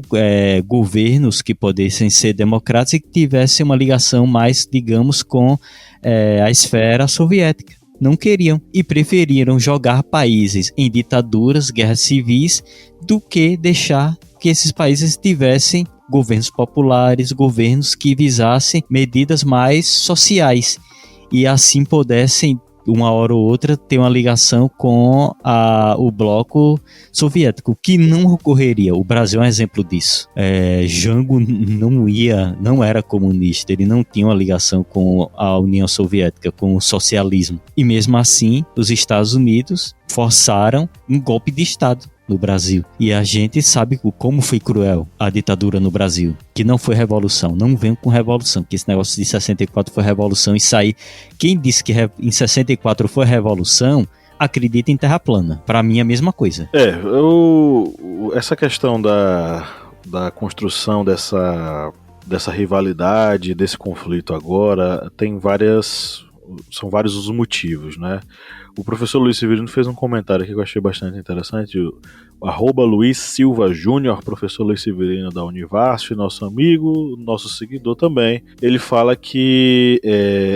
governos que pudessem ser democráticos e que tivessem uma ligação mais, digamos, com a esfera soviética. Não queriam e preferiram jogar países em ditaduras, guerras civis, do que deixar que esses países tivessem governos populares, governos que visassem medidas mais sociais e assim pudessem, uma hora ou outra, ter uma ligação com o bloco soviético, que não ocorreria. O Brasil é um exemplo disso. Jango não era comunista, ele não tinha uma ligação com a União Soviética, com o socialismo. E mesmo assim, os Estados Unidos forçaram um golpe de Estado no Brasil. E a gente sabe como foi cruel a ditadura no Brasil, que não foi revolução, não vem com revolução, que esse negócio de 64 foi revolução e sair. Quem disse que em 64 foi revolução, acredita em terra plana. Para mim é a mesma coisa. Essa questão da construção dessa rivalidade, desse conflito agora, são vários os motivos, né? O professor Luiz Severino fez um comentário aqui que eu achei bastante interessante. O @Luiz Silva Júnior, professor Luiz Severino da Univasf, nosso amigo, nosso seguidor também. Ele fala que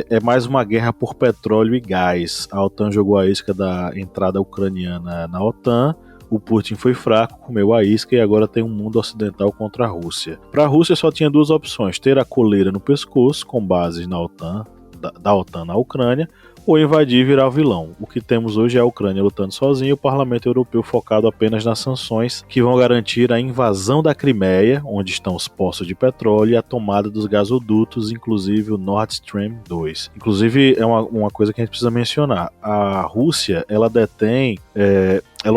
é mais uma guerra por petróleo e gás. A OTAN jogou a isca da entrada ucraniana na OTAN. O Putin foi fraco, comeu a isca e agora tem um mundo ocidental contra a Rússia. Para a Rússia só tinha duas opções: ter a coleira no pescoço, com bases na OTAN, da OTAN na Ucrânia, ou invadir e virar o vilão. O que temos hoje é a Ucrânia lutando sozinha e o Parlamento Europeu focado apenas nas sanções que vão garantir a invasão da Crimeia, onde estão os poços de petróleo, e a tomada dos gasodutos, inclusive o Nord Stream 2. Inclusive, é uma coisa que a gente precisa mencionar. A Rússia, ela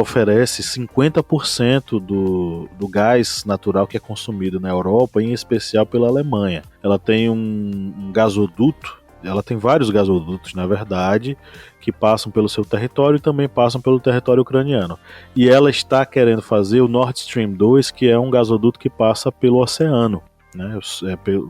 oferece 50% do gás natural que é consumido na Europa, em especial pela Alemanha. Ela tem um gasoduto. Ela tem vários gasodutos, na verdade, que passam pelo seu território e também passam pelo território ucraniano. E ela está querendo fazer o Nord Stream 2, que é um gasoduto que passa pelo oceano, né?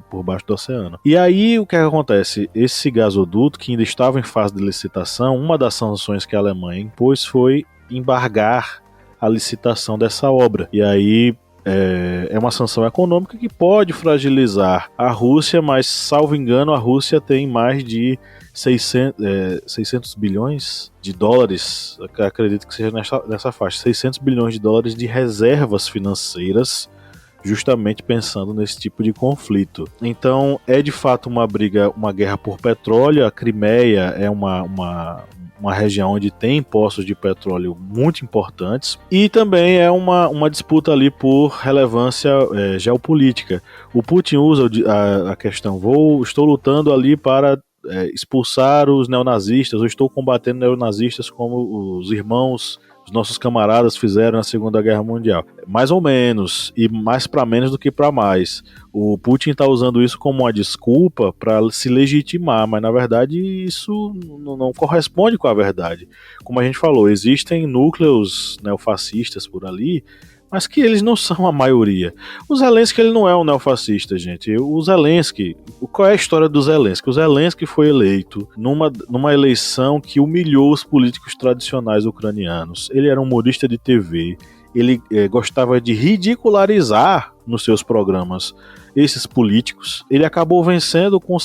Por baixo do oceano. E aí, o que acontece? Esse gasoduto, que ainda estava em fase de licitação, uma das sanções que a Alemanha impôs foi embargar a licitação dessa obra. E aí é uma sanção econômica que pode fragilizar a Rússia, mas, salvo engano, a Rússia tem mais de 600 bilhões de dólares, acredito que seja nessa faixa, 600 bilhões de dólares de reservas financeiras, justamente pensando nesse tipo de conflito. Então, é de fato uma guerra por petróleo. A Crimeia é uma região onde tem poços de petróleo muito importantes, e também é uma disputa ali por relevância geopolítica. O Putin usa a questão, estou lutando ali para expulsar os neonazistas, eu estou combatendo neonazistas como os nossos camaradas fizeram na Segunda Guerra Mundial. Mais ou menos, e mais para menos do que para mais. O Putin está usando isso como uma desculpa para se legitimar, mas na verdade isso não corresponde com a verdade. Como a gente falou, existem núcleos neofascistas por ali, mas que eles não são a maioria. O Zelensky, ele não é um neofascista, gente. O Zelensky, qual é a história do Zelensky? O Zelensky foi eleito numa eleição que humilhou os políticos tradicionais ucranianos. Ele era um humorista de TV, ele gostava de ridicularizar nos seus programas esses políticos. Ele acabou vencendo com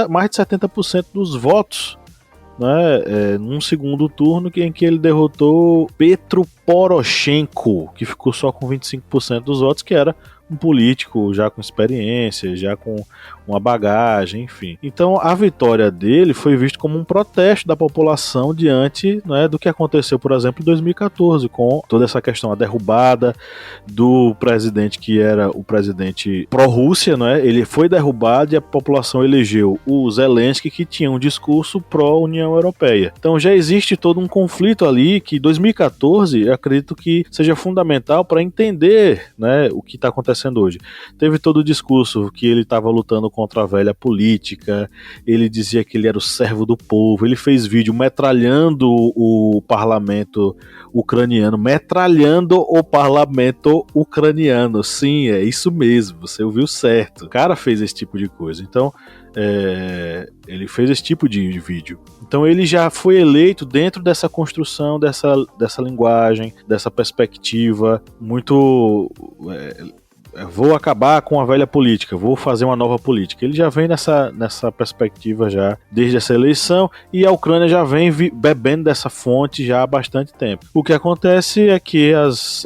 mais de 70% dos votos, né, num segundo turno em que ele derrotou Petro Poroshenko, que ficou só com 25% dos votos, que era um político já com experiência, já com uma bagagem, enfim. Então a vitória dele foi vista como um protesto da população diante, né, do que aconteceu, por exemplo, em 2014, com toda essa questão, a derrubada do presidente que era o presidente pró-Rússia, né, ele foi derrubado e a população elegeu o Zelensky, que tinha um discurso pró-União Europeia. Então já existe todo um conflito ali que 2014, eu acredito que seja fundamental para entender, né, o que está acontecendo hoje. Teve todo o discurso que ele estava lutando contra a velha política, ele dizia que ele era o servo do povo, ele fez vídeo metralhando o parlamento ucraniano, sim, é isso mesmo, você ouviu certo, o cara fez esse tipo de coisa. Então ele fez esse tipo de vídeo. Então ele já foi eleito dentro dessa construção, dessa linguagem, dessa perspectiva muito vou acabar com a velha política, vou fazer uma nova política. Ele já vem nessa perspectiva já desde essa eleição, e a Ucrânia já vem bebendo dessa fonte já há bastante tempo. O que acontece é que as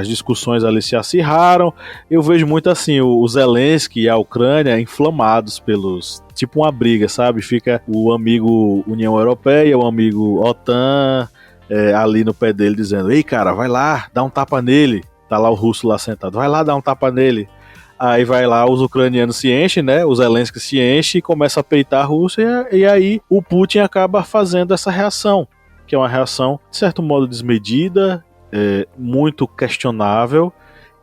discussões ali se acirraram. Eu vejo muito assim, o Zelensky e a Ucrânia inflamados tipo uma briga, sabe? Fica o amigo União Europeia, o amigo OTAN ali no pé dele dizendo: ei cara, vai lá, dá um tapa nele. Tá lá o russo lá sentado, vai lá dar um tapa nele. Aí vai lá, os ucranianos se enchem, né? O Zelensky se enche e começa a peitar a Rússia, e aí o Putin acaba fazendo essa reação, que é uma reação, de certo modo, desmedida, muito questionável,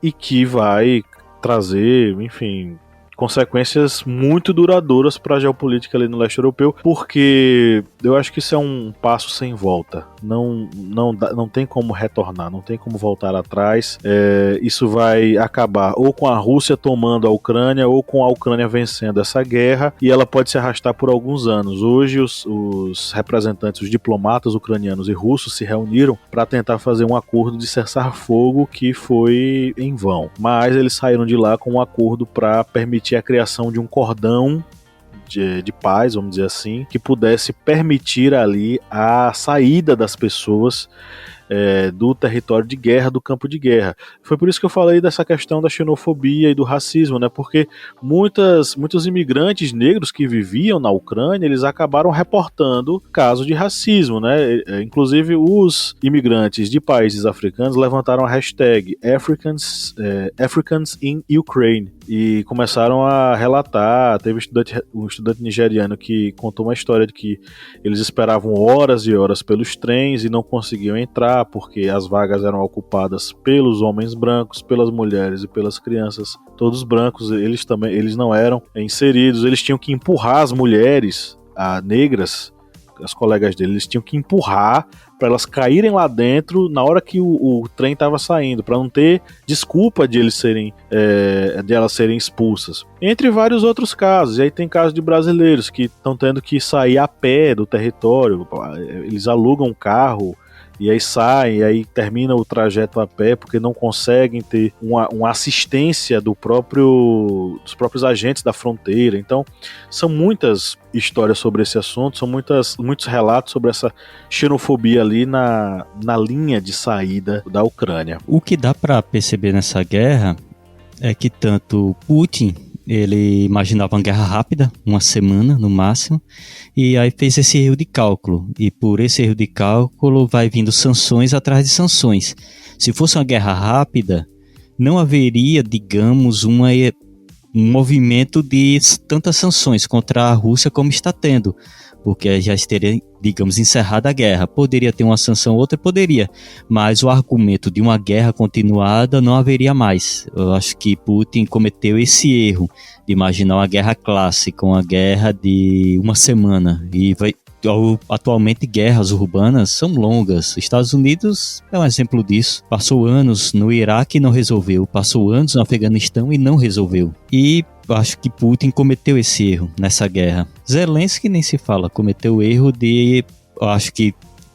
e que vai trazer, enfim, consequências muito duradouras para a geopolítica ali no leste europeu, porque eu acho que isso é um passo sem volta. Não tem como retornar, não tem como voltar atrás. Isso vai acabar ou com a Rússia tomando a Ucrânia, ou com a Ucrânia vencendo essa guerra, e ela pode se arrastar por alguns anos. Hoje os representantes, os diplomatas ucranianos e russos se reuniram para tentar fazer um acordo de cessar-fogo que foi em vão, mas eles saíram de lá com um acordo para permitir a criação de um cordão de paz, vamos dizer assim, que pudesse permitir ali a saída das pessoas do território de guerra, do campo de guerra. Foi por isso que eu falei dessa questão da xenofobia e do racismo, né? Porque muitos imigrantes negros que viviam na Ucrânia, eles acabaram reportando casos de racismo, né? Inclusive os imigrantes de países africanos levantaram a hashtag Africans in Ukraine e começaram a relatar. Teve um estudante nigeriano que contou uma história de que eles esperavam horas e horas pelos trens e não conseguiam entrar porque as vagas eram ocupadas pelos homens brancos, pelas mulheres e pelas crianças, todos brancos. Eles não eram inseridos, eles tinham que empurrar as mulheres negras, as colegas deles, eles tinham que empurrar para elas caírem lá dentro na hora que o trem estava saindo, para não ter desculpa de elas serem expulsas. Entre vários outros casos. E aí tem casos de brasileiros que estão tendo que sair a pé do território, eles alugam um carro e aí saem, e aí termina o trajeto a pé, porque não conseguem ter uma assistência dos próprios agentes da fronteira. Então, são muitas histórias sobre esse assunto, são muitos relatos sobre essa xenofobia ali na linha de saída da Ucrânia. O que dá para perceber nessa guerra é que tanto Putin, ele imaginava uma guerra rápida, uma semana no máximo, e aí fez esse erro de cálculo. E por esse erro de cálculo vai vindo sanções atrás de sanções. Se fosse uma guerra rápida, não haveria, digamos, um movimento de tantas sanções contra a Rússia como está tendo, porque já teria, digamos, encerrada a guerra. Poderia ter uma sanção ou outra? Poderia, mas o argumento de uma guerra continuada não haveria mais. Eu acho que Putin cometeu esse erro de imaginar uma guerra clássica, uma guerra de uma semana, e atualmente guerras urbanas são longas. Estados Unidos é um exemplo disso. Passou anos no Iraque e não resolveu. Passou anos no Afeganistão e não resolveu. E acho que Putin cometeu esse erro nessa guerra. Zelensky nem se fala. Cometeu o erro de, acho que,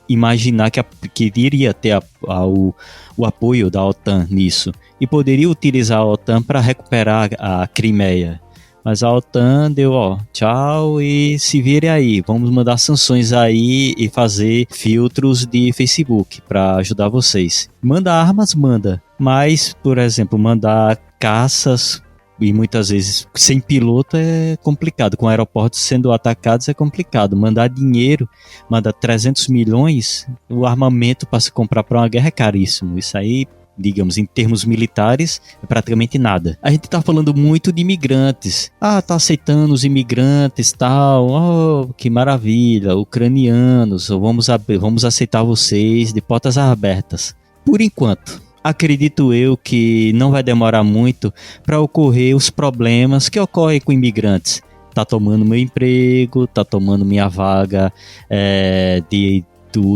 imaginar que iria ter o apoio da OTAN nisso. E poderia utilizar a OTAN para recuperar a Crimeia. Mas a OTAN deu, tchau e se vire aí. Vamos mandar sanções aí e fazer filtros de Facebook para ajudar vocês. Manda armas, manda. Mas, por exemplo, mandar caças e muitas vezes sem piloto é complicado. Com aeroportos sendo atacados é complicado. Mandar dinheiro, mandar 300 milhões, o armamento para se comprar para uma guerra é caríssimo. Isso aí, digamos, em termos militares, é praticamente nada. A gente tá falando muito de imigrantes. Tá aceitando os imigrantes, tal. Oh, que maravilha, ucranianos, vamos aceitar vocês de portas abertas. Por enquanto, acredito eu que não vai demorar muito para ocorrer os problemas que ocorrem com imigrantes. Tá tomando meu emprego, tá tomando minha vaga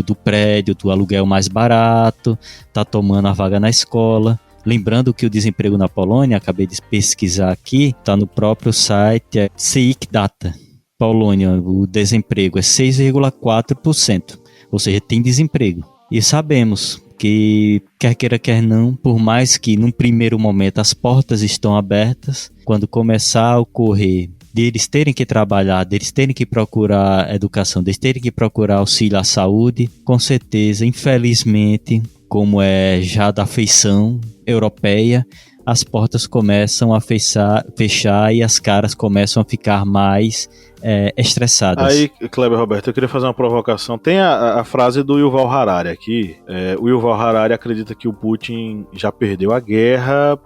do prédio, do aluguel mais barato, tá tomando a vaga na escola. Lembrando que o desemprego na Polônia, acabei de pesquisar aqui, tá no próprio site, CEIC Data. Polônia, o desemprego é 6,4%, ou seja, tem desemprego. E sabemos que, quer queira, quer não, por mais que num primeiro momento as portas estão abertas, quando começar a ocorrer deles terem que trabalhar, deles terem que procurar educação, deles terem que procurar auxílio à saúde, com certeza, infelizmente, como é já da feição europeia, as portas começam a fechar e as caras começam a ficar mais estressadas. Aí, Kleber Roberto, eu queria fazer uma provocação. Tem a frase do Yuval Harari aqui. O Yuval Harari acredita que o Putin já perdeu a guerra,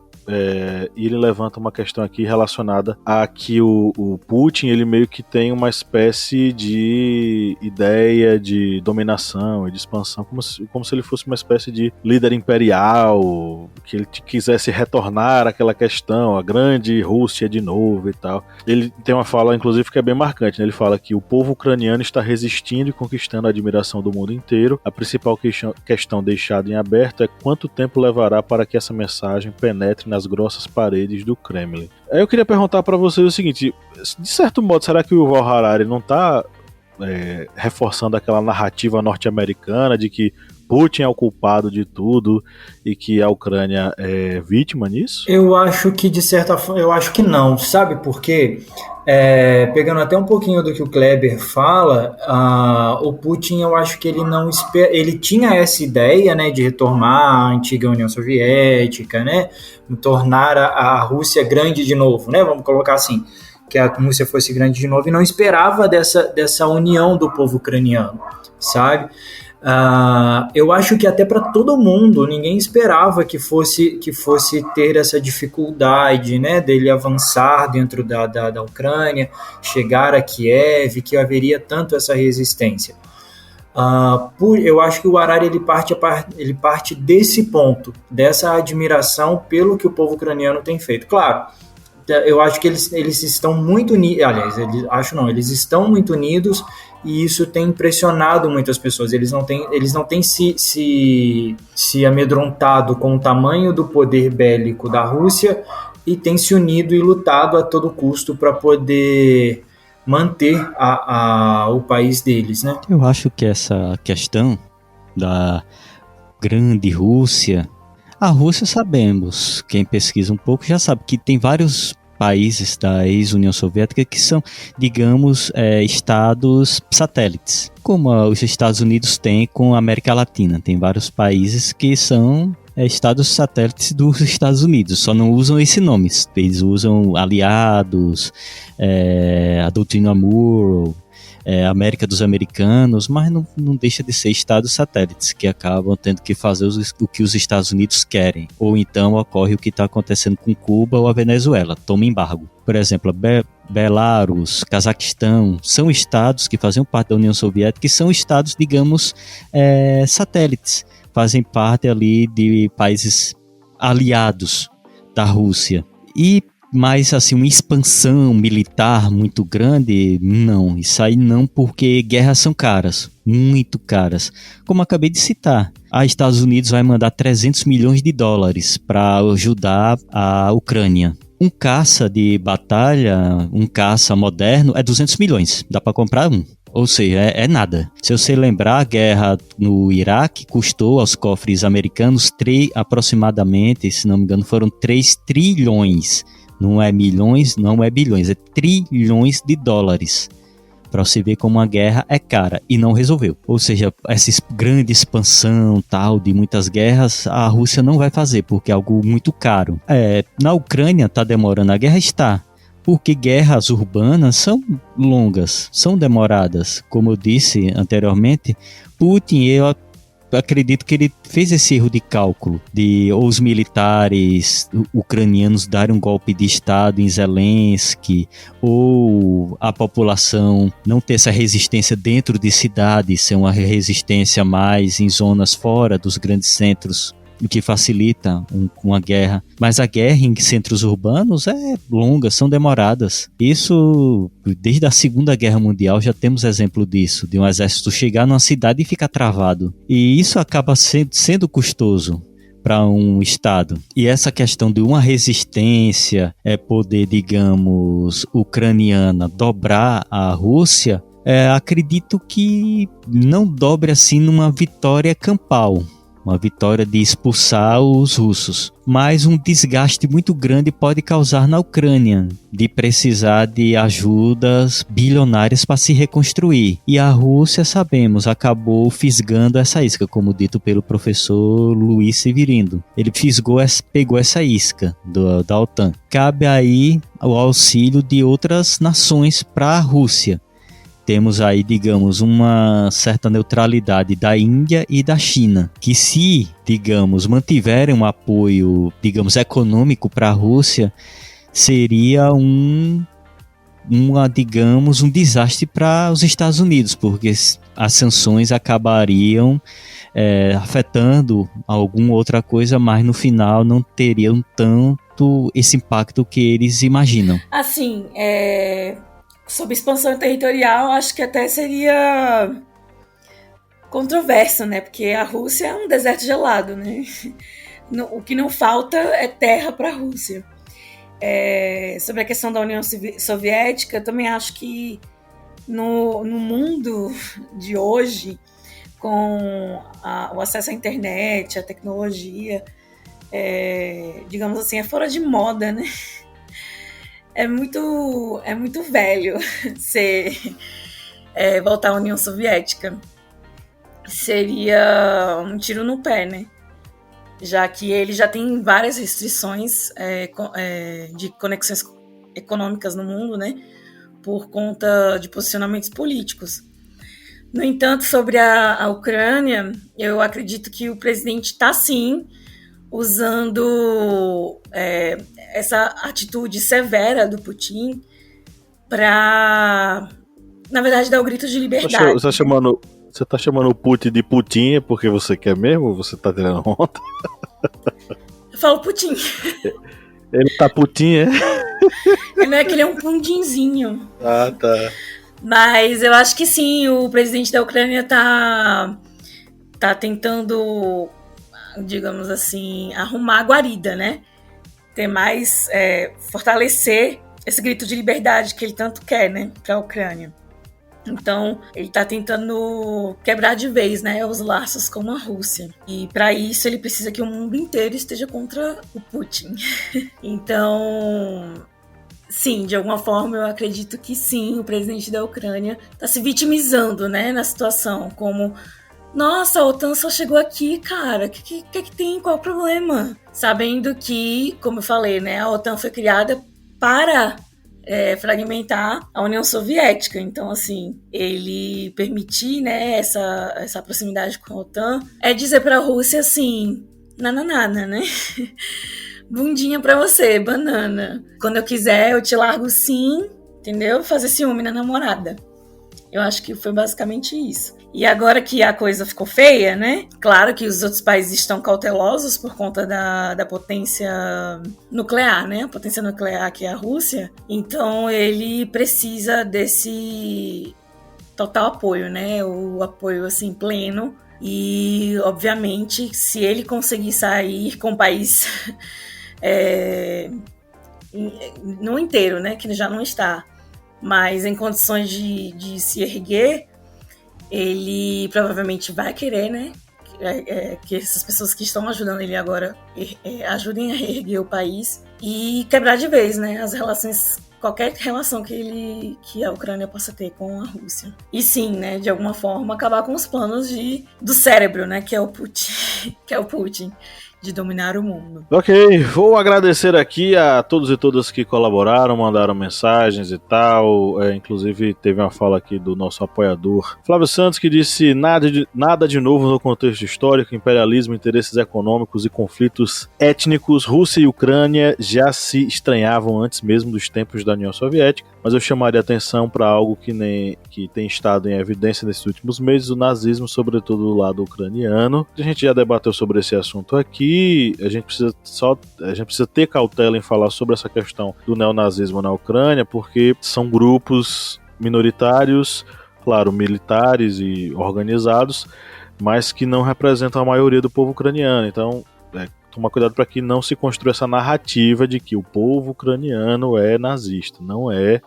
e ele levanta uma questão aqui relacionada a que o Putin, ele meio que tem uma espécie de ideia de dominação e de expansão, como se ele fosse uma espécie de líder imperial, que ele quisesse retornar àquela questão, a grande Rússia de novo e tal. Ele tem uma fala, inclusive, que é bem marcante, né? Ele fala que o povo ucraniano está resistindo e conquistando a admiração do mundo inteiro. A principal questão deixada em aberto é quanto tempo levará para que essa mensagem penetre nas grossas paredes do Kremlin. Aí eu queria perguntar para vocês o seguinte: de certo modo, será que o Yuval Harari não está reforçando aquela narrativa norte-americana de que Putin é o culpado de tudo e que a Ucrânia é vítima nisso? Eu acho que, de certa forma, eu acho que não, sabe por quê? Pegando até um pouquinho do que o Kleber fala, o Putin, eu acho que ele não espera, ele tinha essa ideia, né, de retomar a antiga União Soviética, né, tornar a Rússia grande de novo, né, vamos colocar assim, que a Rússia fosse grande de novo, e não esperava dessa união do povo ucraniano, sabe? Eu acho que até para todo mundo, ninguém esperava que fosse ter essa dificuldade, né, dele avançar dentro da Ucrânia, chegar a Kiev, que haveria tanto essa resistência. Eu acho que o Harari ele parte desse ponto, dessa admiração pelo que o povo ucraniano tem feito. Claro, eu acho que eles estão muito unidos, aliás, eles estão muito unidos, e isso tem impressionado muitas pessoas. Eles não têm se amedrontado com o tamanho do poder bélico da Rússia e têm se unido e lutado a todo custo para poder manter o país deles, né? Eu acho que essa questão da grande Rússia. A Rússia, sabemos, quem pesquisa um pouco já sabe que tem vários países da ex-União Soviética que são, digamos, estados satélites, como os Estados Unidos têm com a América Latina. Tem vários países que são estados satélites dos Estados Unidos, só não usam esse nome. Eles usam aliados, a doutrina Monroe, América dos Americanos, mas não deixa de ser estados satélites que acabam tendo que fazer o que os Estados Unidos querem. Ou então ocorre o que está acontecendo com Cuba ou a Venezuela, toma embargo. Por exemplo, Belarus, Cazaquistão, são estados que faziam parte da União Soviética, que são estados, digamos, satélites, fazem parte ali de países aliados da Rússia. Mas assim, uma expansão militar muito grande, não. Isso aí não, porque guerras são caras, muito caras. Como acabei de citar, os Estados Unidos vai mandar 300 milhões de dólares para ajudar a Ucrânia. Um caça de batalha, um caça moderno, é 200 milhões, dá para comprar um. Ou seja, é nada. Se você lembrar, a guerra no Iraque custou aos cofres americanos aproximadamente, se não me engano, foram 3 trilhões. Não é milhões, não é bilhões, é trilhões de dólares. Para você ver como a guerra é cara e não resolveu. Ou seja, essa grande expansão tal de muitas guerras, a Rússia não vai fazer, porque é algo muito caro. Na Ucrânia está demorando, a guerra está. Porque guerras urbanas são longas, são demoradas. Como eu disse anteriormente, Putin, eu acredito que ele fez esse erro de cálculo de ou os militares ucranianos darem um golpe de estado em Zelensky, ou a população não ter essa resistência dentro de cidades, ser uma resistência mais em zonas fora dos grandes centros, o que facilita uma guerra. Mas a guerra em centros urbanos é longa, são demoradas. Isso, desde a Segunda Guerra Mundial, já temos exemplo disso, de um exército chegar numa cidade e ficar travado. E isso acaba sendo custoso para um Estado. E essa questão de uma resistência, poder, digamos, ucraniana dobrar a Rússia, acredito que não dobre assim numa vitória campal. Uma vitória de expulsar os russos. Mas um desgaste muito grande pode causar na Ucrânia, de precisar de ajudas bilionárias para se reconstruir. E a Rússia, sabemos, acabou fisgando essa isca, como dito pelo professor Luiz Severino. Ele pegou essa isca da OTAN. Cabe aí o auxílio de outras nações para a Rússia. Temos aí, digamos, uma certa neutralidade da Índia e da China, que se, digamos, mantiverem um apoio, digamos, econômico para a Rússia, seria um desastre para os Estados Unidos, porque as sanções acabariam afetando alguma outra coisa, mas no final não teriam tanto esse impacto que eles imaginam. Assim, sobre expansão territorial, acho que até seria controverso, né? Porque a Rússia é um deserto gelado, né? O que não falta é terra para a Rússia. Sobre a questão da União Soviética, eu também acho que no mundo de hoje, com o acesso à internet, à tecnologia, digamos assim, é fora de moda, né? É muito velho voltar à União Soviética. Seria um tiro no pé, né? Já que ele já tem várias restrições de conexões econômicas no mundo, né? Por conta de posicionamentos políticos. No entanto, sobre a Ucrânia, eu acredito que o presidente está, sim, usando essa atitude severa do Putin para, na verdade, dar o grito de liberdade. Você tá chamando o Putin de Putin porque você quer mesmo ou você tá tirando onda? Eu falo Putin. Ele tá Putin, é? Não é que ele é um pundinzinho. Ah, tá. Mas eu acho que sim, o presidente da Ucrânia tá tentando, digamos assim, arrumar a guarida, né? Ter mais, fortalecer esse grito de liberdade que ele tanto quer, né, para a Ucrânia. Então, ele está tentando quebrar de vez, né, os laços com a Rússia. E para isso ele precisa que o mundo inteiro esteja contra o Putin. Então, sim, de alguma forma eu acredito que sim, o presidente da Ucrânia está se vitimizando, né, na situação, como nossa, a OTAN só chegou aqui, cara, o que tem? Qual é o problema? Sabendo que, como eu falei, né, a OTAN foi criada para fragmentar a União Soviética. Então, assim, ele permitir, né, essa proximidade com a OTAN é dizer para a Rússia assim, nananana, né? Bundinha pra você, banana. Quando eu quiser, eu te largo sim, entendeu? Fazer ciúme na namorada. Eu acho que foi basicamente isso. E agora que a coisa ficou feia, né? Claro que os outros países estão cautelosos por conta da potência nuclear, né? A potência nuclear que é a Rússia. Então ele precisa desse total apoio, né? O apoio, assim, pleno. E, obviamente, se ele conseguir sair com o país não inteiro, né? Que já não está, mas em condições de se erguer, ele provavelmente vai querer, né, que essas pessoas que estão ajudando ele agora ajudem a reerguer o país e quebrar de vez, né, as relações, qualquer relação que a Ucrânia possa ter com a Rússia. E sim, né, de alguma forma acabar com os planos do cérebro, né, que é o Putin, de dominar o mundo. Ok, vou agradecer aqui a todos e todas que colaboraram, mandaram mensagens e tal. Inclusive teve uma fala aqui do nosso apoiador Flávio Santos, que disse nada de novo no contexto histórico, imperialismo, interesses econômicos e conflitos étnicos. Rússia e Ucrânia já se estranhavam antes mesmo dos tempos da União Soviética, mas eu chamaria atenção para algo que tem estado em evidência nesses últimos meses, o nazismo, sobretudo do lado ucraniano. A gente já debateu sobre esse assunto aqui. A gente precisa ter cautela em falar sobre essa questão do neonazismo na Ucrânia, porque são grupos minoritários, claro, militares e organizados, mas que não representam a maioria do povo ucraniano. Então, tomar cuidado para que não se construa essa narrativa de que o povo ucraniano é nazista. Não é,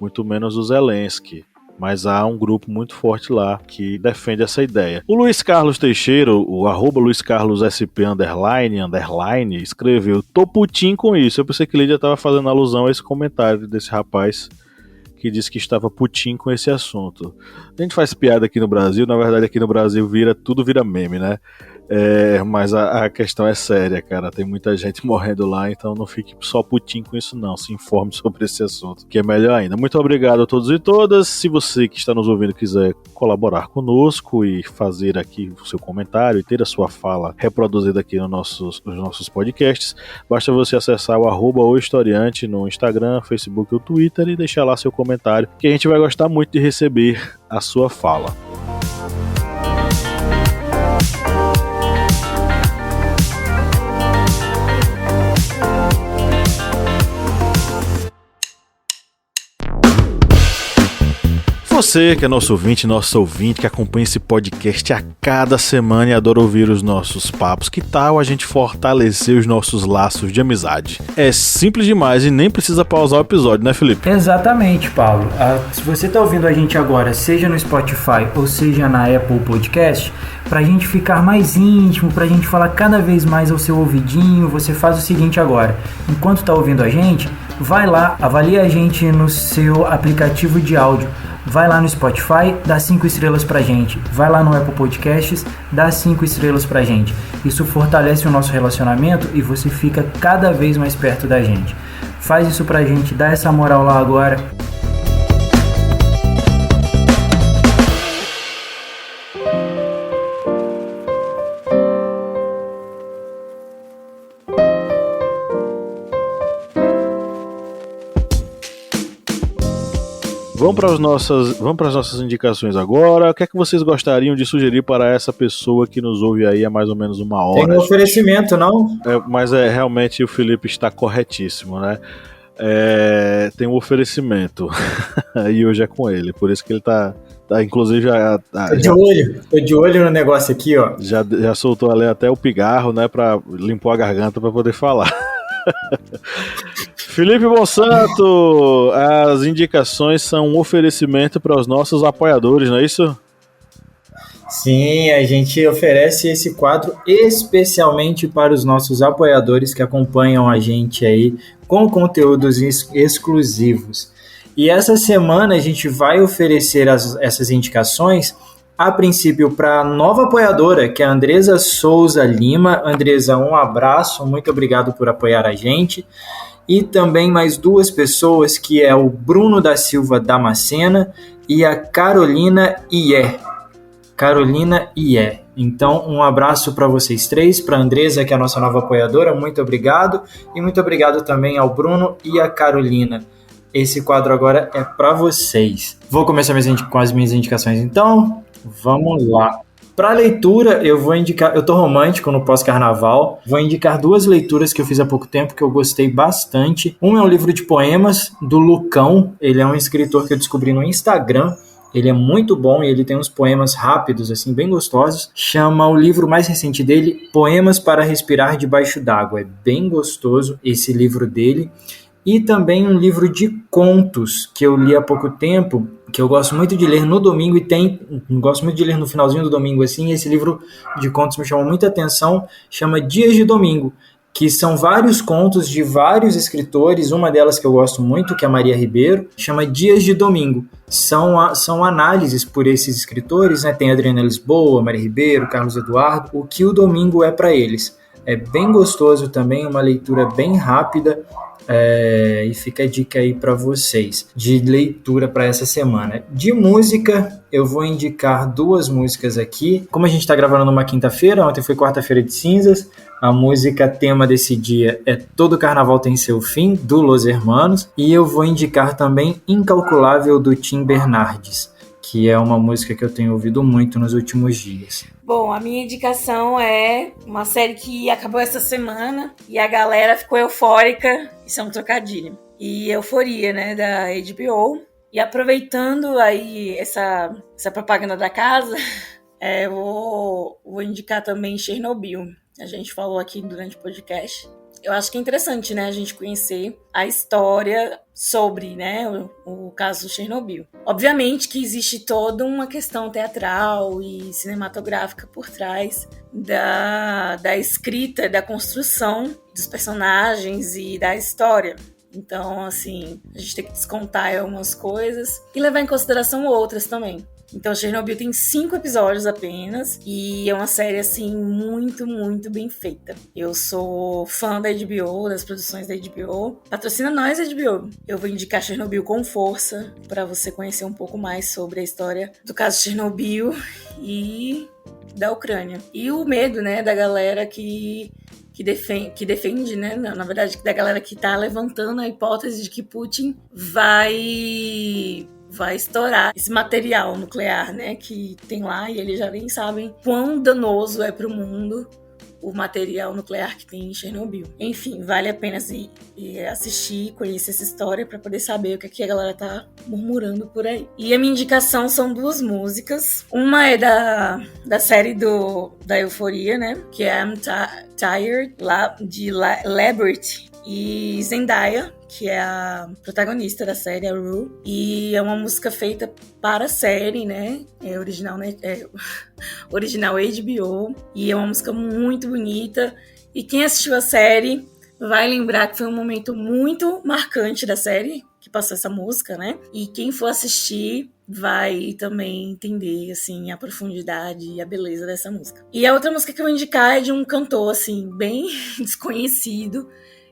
muito menos o Zelensky. Mas há um grupo muito forte lá que defende essa ideia. O Luiz Carlos Teixeira, o @LuizCarlosSP _, escreveu: tô putinho com isso. Eu pensei que Lídia estava fazendo alusão a esse comentário desse rapaz que disse que estava putinho com esse assunto. A gente faz piada aqui no Brasil, na verdade aqui no Brasil tudo vira meme, né? Mas a questão é séria, cara. Tem muita gente morrendo lá, então não fique só putinho com isso não. Se informe sobre esse assunto, que é melhor ainda. Muito obrigado a todos e todas. Se você que está nos ouvindo quiser colaborar conosco e fazer aqui o seu comentário e ter a sua fala reproduzida aqui nos nossos podcasts, basta você acessar o @ohistoriante no Instagram, Facebook ou Twitter e deixar lá seu comentário, que a gente vai gostar muito de receber a sua fala. Você que é nosso ouvinte, que acompanha esse podcast a cada semana e adora ouvir os nossos papos, que tal a gente fortalecer os nossos laços de amizade? É simples demais e nem precisa pausar o episódio, né, Felipe? Exatamente, Paulo. Se você está ouvindo a gente agora, seja no Spotify ou seja na Apple Podcast, pra gente ficar mais íntimo, pra gente falar cada vez mais ao seu ouvidinho, você faz o seguinte agora. Enquanto tá ouvindo a gente, vai lá, avalia a gente no seu aplicativo de áudio. Vai lá no Spotify, dá 5 estrelas pra gente. Vai lá no Apple Podcasts, dá 5 estrelas pra gente. Isso fortalece o nosso relacionamento e você fica cada vez mais perto da gente. Faz isso pra gente, dá essa moral lá agora. Vamos para as nossas indicações agora. O que é que vocês gostariam de sugerir para essa pessoa que nos ouve aí há mais ou menos uma hora? Tem um oferecimento, não? Mas realmente o Felipe está corretíssimo, né? Tem um oferecimento e hoje é com ele, por isso que ele tá inclusive Tô de olho no negócio aqui, ó. Já soltou ali até o pigarro, né, para limpar a garganta para poder falar. Felipe Monsanto, as indicações são um oferecimento para os nossos apoiadores, não é isso? Sim, a gente oferece esse quadro especialmente para os nossos apoiadores que acompanham a gente aí com conteúdos exclusivos. E essa semana a gente vai oferecer essas indicações, a princípio, para a nova apoiadora, que é a Andresa Souza Lima. Andresa, um abraço, muito obrigado por apoiar a gente. E também mais duas pessoas, que é o Bruno da Silva Damascena e a Carolina Ié. Então, um abraço para vocês três, para a Andresa, que é a nossa nova apoiadora, muito obrigado. E muito obrigado também ao Bruno e à Carolina. Esse quadro agora é para vocês. Vou começar com as minhas indicações, então. Vamos lá. Para leitura, eu vou indicar... Eu tô romântico no pós-carnaval. Vou indicar duas leituras que eu fiz há pouco tempo, que eu gostei bastante. Um é um livro de poemas do Lucão. Ele é um escritor que eu descobri no Instagram. Ele é muito bom e ele tem uns poemas rápidos, assim, bem gostosos. Chama o livro mais recente dele, Poemas para Respirar Debaixo d'Água. É bem gostoso esse livro dele. E também um livro de contos que eu li há pouco tempo, que eu gosto muito de ler no domingo gosto muito de ler no finalzinho do domingo, assim. Esse livro de contos me chamou muita atenção, chama Dias de Domingo, que são vários contos de vários escritores. Uma delas que eu gosto muito, que é a Maria Ribeiro, chama Dias de Domingo. São análises por esses escritores, né? Tem Adriana Lisboa, Maria Ribeiro, Carlos Eduardo, o que o domingo é para eles. É bem gostoso também, uma leitura bem rápida, e fica a dica aí para vocês de leitura para essa semana. De música, eu vou indicar duas músicas aqui. Como a gente está gravando numa quinta-feira, ontem foi quarta-feira de cinzas, a música tema desse dia é Todo Carnaval Tem Seu Fim, do Los Hermanos, e eu vou indicar também Incalculável, do Tim Bernardes, que é uma música que eu tenho ouvido muito nos últimos dias. Bom, a minha indicação é uma série que acabou essa semana e a galera ficou eufórica, isso é um trocadilho, e Euforia, né, da HBO. E aproveitando aí essa propaganda da casa, vou indicar também Chernobyl. A gente falou aqui durante o podcast. Eu acho que é interessante, né, a gente conhecer a história sobre, né, o caso Chernobyl. Obviamente que existe toda uma questão teatral e cinematográfica por trás da escrita, da construção dos personagens e da história. Então, assim, a gente tem que descontar algumas coisas e levar em consideração outras também. Então, Chernobyl tem 5 episódios apenas e é uma série, assim, muito, muito bem feita. Eu sou fã da HBO, das produções da HBO. Patrocina nós, HBO. Eu vou indicar Chernobyl com força para você conhecer um pouco mais sobre a história do caso Chernobyl e da Ucrânia. E o medo, né, da galera que defende, né, na verdade, da galera que tá levantando a hipótese de que Putin vai estourar esse material nuclear, né, que tem lá, e eles já nem sabem quão danoso é para o mundo o material nuclear que tem em Chernobyl. Enfim, vale a pena assistir, conhecer essa história para poder saber o que a galera tá murmurando por aí. E a minha indicação são duas músicas. Uma é da série da Euforia, né, que é I'm Tired, de Liberty, e Zendaya, que é a protagonista da série, a Rue, e é uma música feita para a série, né? É original HBO, e é uma música muito bonita, e quem assistiu a série vai lembrar que foi um momento muito marcante da série, que passou essa música, né? E quem for assistir vai também entender, assim, a profundidade e a beleza dessa música. E a outra música que eu vou indicar é de um cantor, assim, bem desconhecido.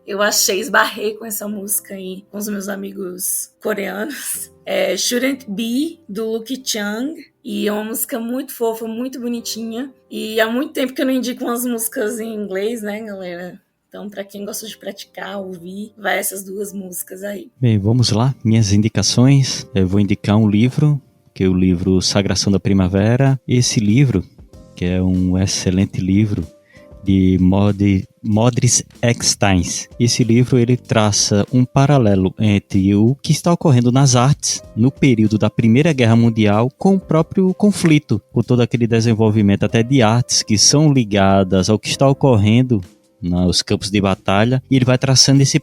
Eu esbarrei com essa música aí com os meus amigos coreanos. É Shouldn't Be, do Lucky Chung. E é uma música muito fofa, muito bonitinha. E há muito tempo que eu não indico umas músicas em inglês, né, galera? Então, pra quem gosta de praticar, ouvir, vai essas duas músicas aí. Bem, vamos lá. Minhas indicações. Eu vou indicar um livro, que é o livro Sagração da Primavera. Esse livro, que é um excelente livro, de Modris Eckstein. Esse livro ele traça um paralelo entre o que está ocorrendo nas artes no período da Primeira Guerra Mundial com o próprio conflito, por todo aquele desenvolvimento até de artes que são ligadas ao que está ocorrendo nos campos de batalha, e ele vai traçando esse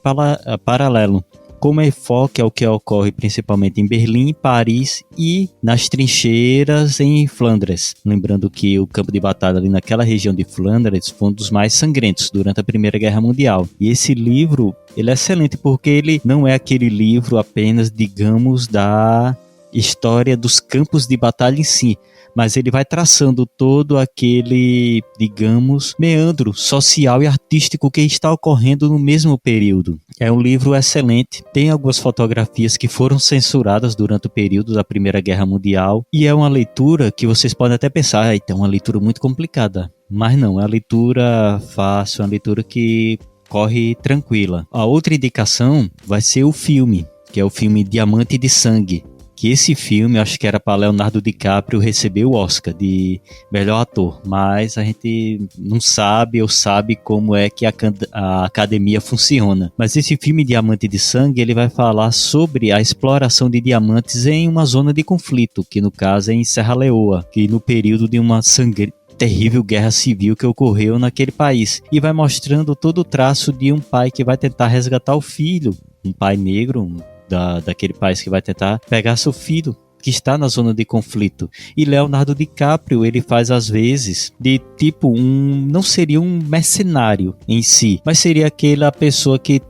paralelo. Como enfoque ao que ocorre principalmente em Berlim, Paris e nas trincheiras em Flandres. Lembrando que o campo de batalha ali naquela região de Flandres foi um dos mais sangrentos durante a Primeira Guerra Mundial. E esse livro, ele é excelente porque ele não é aquele livro apenas, digamos, da história dos campos de batalha em si, mas ele vai traçando todo aquele, digamos, meandro social e artístico que está ocorrendo no mesmo período. É um livro excelente, tem algumas fotografias que foram censuradas durante o período da Primeira Guerra Mundial, e é uma leitura que vocês podem até pensar, então é uma leitura muito complicada, mas não, é uma leitura fácil, é uma leitura que corre tranquila. A outra indicação vai ser o filme, que é o filme Diamante de Sangue, que esse filme, eu acho que era para Leonardo DiCaprio receber o Oscar de melhor ator, mas a gente não sabe ou sabe como é que a academia funciona. Mas esse filme Diamante de Sangue, ele vai falar sobre a exploração de diamantes em uma zona de conflito, que no caso é em Serra Leoa, que no período de uma terrível guerra civil que ocorreu naquele país, e vai mostrando todo o traço de um pai que vai tentar resgatar o filho, um pai negro, daquele país que vai tentar pegar seu filho que está na zona de conflito. E Leonardo DiCaprio, ele faz às vezes de tipo não seria um mercenário em si, mas seria aquela pessoa que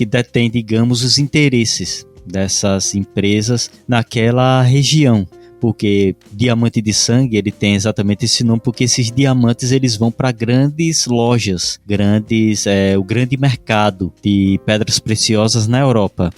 detém, digamos, os interesses dessas empresas naquela região. Porque Diamante de Sangue, ele tem exatamente esse nome porque esses diamantes eles vão para grandes lojas, o grande mercado de pedras preciosas na Europa.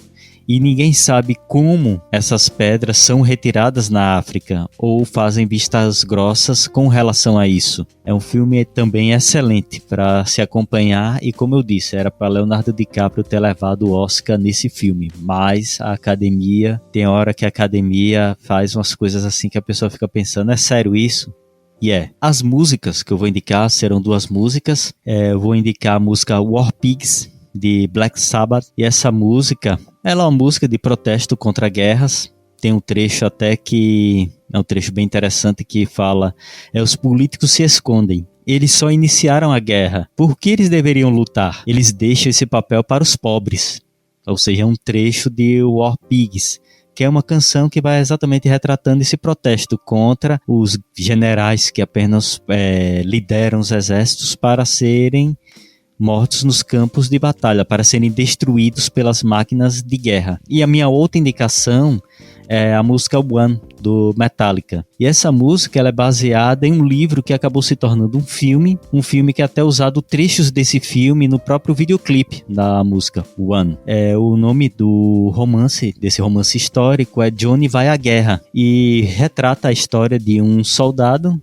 E ninguém sabe como essas pedras são retiradas na África ou fazem vistas grossas com relação a isso. É um filme também excelente para se acompanhar e, como eu disse, era para Leonardo DiCaprio ter levado o Oscar nesse filme, mas a academia, tem hora que a academia faz umas coisas assim que a pessoa fica pensando, é sério isso? As músicas que eu vou indicar serão 2 músicas. Eu vou indicar a música War Pigs, de Black Sabbath, e essa música, ela é uma música de protesto contra guerras. Tem um trecho até que é um trecho bem interessante que fala: os políticos se escondem, eles só iniciaram a guerra, por que eles deveriam lutar? Eles deixam esse papel para os pobres. Ou seja, é um trecho de War Pigs, que é uma canção que vai exatamente retratando esse protesto contra os generais que apenas lideram os exércitos para serem mortos nos campos de batalha, para serem destruídos pelas máquinas de guerra. E a minha outra indicação é a música One, do Metallica. E essa música ela é baseada em um livro que acabou se tornando um filme que até usado trechos desse filme no próprio videoclipe da música One. O nome desse romance histórico é Johnny Vai à Guerra, e retrata a história de um soldado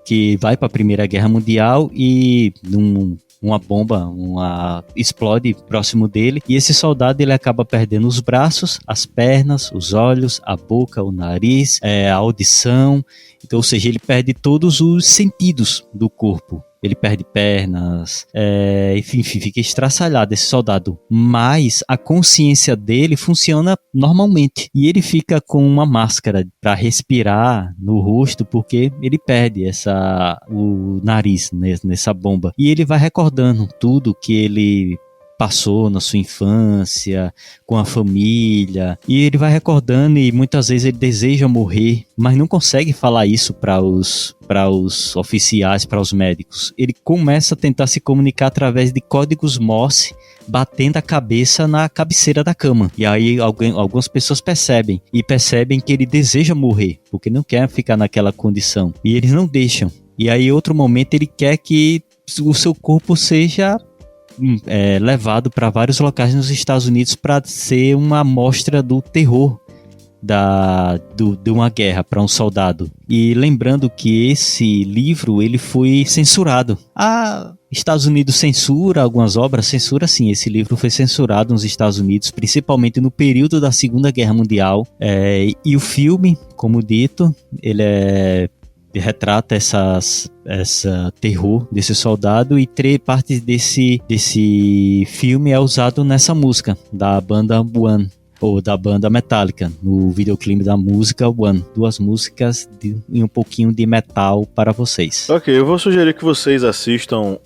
que vai para a Primeira Guerra Mundial e uma bomba explode próximo dele, e esse soldado ele acaba perdendo os braços, as pernas, os olhos, a boca, o nariz, a audição. Então, ou seja, ele perde todos os sentidos do corpo. Ele perde pernas, enfim, fica estraçalhado esse soldado. Mas a consciência dele funciona normalmente. E ele fica com uma máscara para respirar no rosto, porque ele perde o nariz nessa bomba. E ele vai recordando tudo que ele passou na sua infância, com a família, e ele vai recordando, e muitas vezes ele deseja morrer, mas não consegue falar isso para os oficiais, para os médicos. Ele começa a tentar se comunicar através de códigos Morse, batendo a cabeça na cabeceira da cama. E aí algumas pessoas percebem que ele deseja morrer, porque não quer ficar naquela condição, e eles não deixam. E aí, em outro momento, ele quer que o seu corpo seja levado para vários locais nos Estados Unidos para ser uma amostra do terror de uma guerra para um soldado. E lembrando que esse livro ele foi censurado. Estados Unidos censura algumas obras, censura sim. Esse livro foi censurado nos Estados Unidos, principalmente no período da Segunda Guerra Mundial. E o filme, como dito, ele retrata essa terror desse soldado, e partes desse filme é usado nessa música da banda One. ou da banda Metallica, no videoclipe da música One. 2 músicas e um pouquinho de metal para vocês. Ok, eu vou sugerir que vocês assistam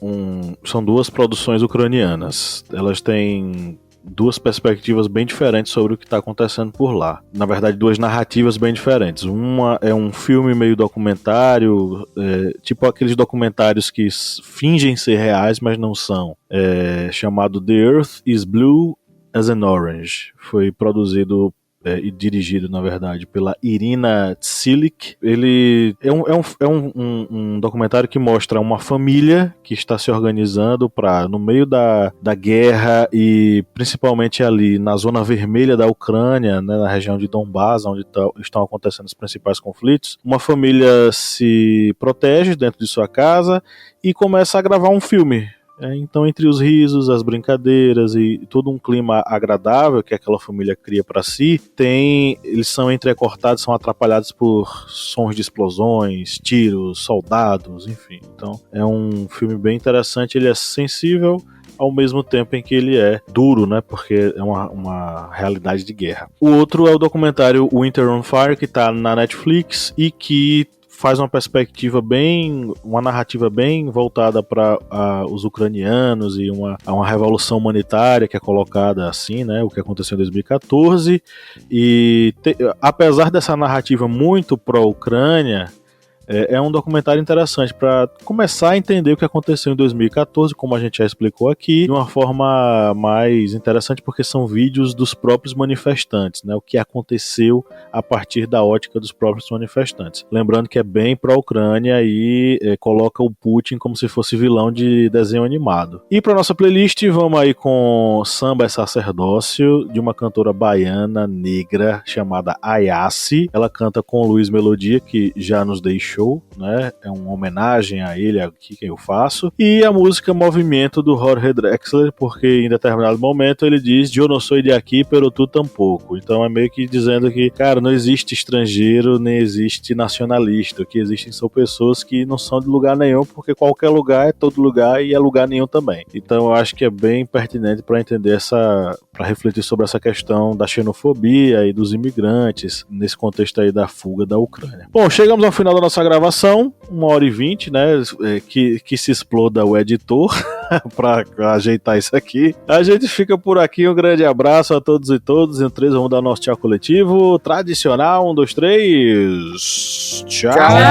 são 2 produções ucranianas. Elas têm 2 perspectivas bem diferentes sobre o que está acontecendo por lá. Na verdade, 2 narrativas bem diferentes. Uma é um filme meio documentário, tipo aqueles documentários que fingem ser reais, mas não são. Chamado The Earth is Blue as an Orange. Foi produzido e dirigido, na verdade, pela Irina Tsilik. Ele é um documentário que mostra uma família que está se organizando para, no meio da guerra e principalmente ali na zona vermelha da Ucrânia, né, na região de Donbás, onde estão acontecendo os principais conflitos, uma família se protege dentro de sua casa e começa a gravar um filme. Então, entre os risos, as brincadeiras e todo um clima agradável que aquela família cria para si, eles são entrecortados, são atrapalhados por sons de explosões, tiros, soldados, enfim. Então, é um filme bem interessante, ele é sensível ao mesmo tempo em que ele é duro, né, porque é uma realidade de guerra. O outro é o documentário Winter on Fire, que está na Netflix e que faz uma narrativa bem voltada para os ucranianos e uma revolução humanitária que é colocada assim, né, o que aconteceu em 2014, e apesar dessa narrativa muito pró-Ucrânia, é um documentário interessante para começar a entender o que aconteceu em 2014, como a gente já explicou aqui, de uma forma mais interessante, porque são vídeos dos próprios manifestantes, né? O que aconteceu a partir da ótica dos próprios manifestantes. Lembrando que é bem pró-Ucrânia e coloca o Putin como se fosse vilão de desenho animado. E para nossa playlist, vamos aí com Samba é Sacerdócio, de uma cantora baiana negra chamada Ayase. Ela canta com Luiz Melodia, que já nos deixou, né? É uma homenagem a ele aqui que eu faço. E a música Movimento do Jorge Drexler, porque em determinado momento ele diz: "Eu não sou de aqui, pero tu tampouco". Então é meio que dizendo que, cara, não existe estrangeiro, nem existe nacionalista. O que existem são pessoas que não são de lugar nenhum, porque qualquer lugar é todo lugar e é lugar nenhum também. Então eu acho que é bem pertinente para entender para refletir sobre essa questão da xenofobia e dos imigrantes nesse contexto aí da fuga da Ucrânia. Bom, chegamos ao final da nossa gravação, 1h20, né? Que se exploda o editor para ajeitar isso aqui. A gente fica por aqui, um grande abraço a todos e todas. Em 3, vamos dar nosso tchau coletivo tradicional. 1, 2, 3. Tchau! Tchau!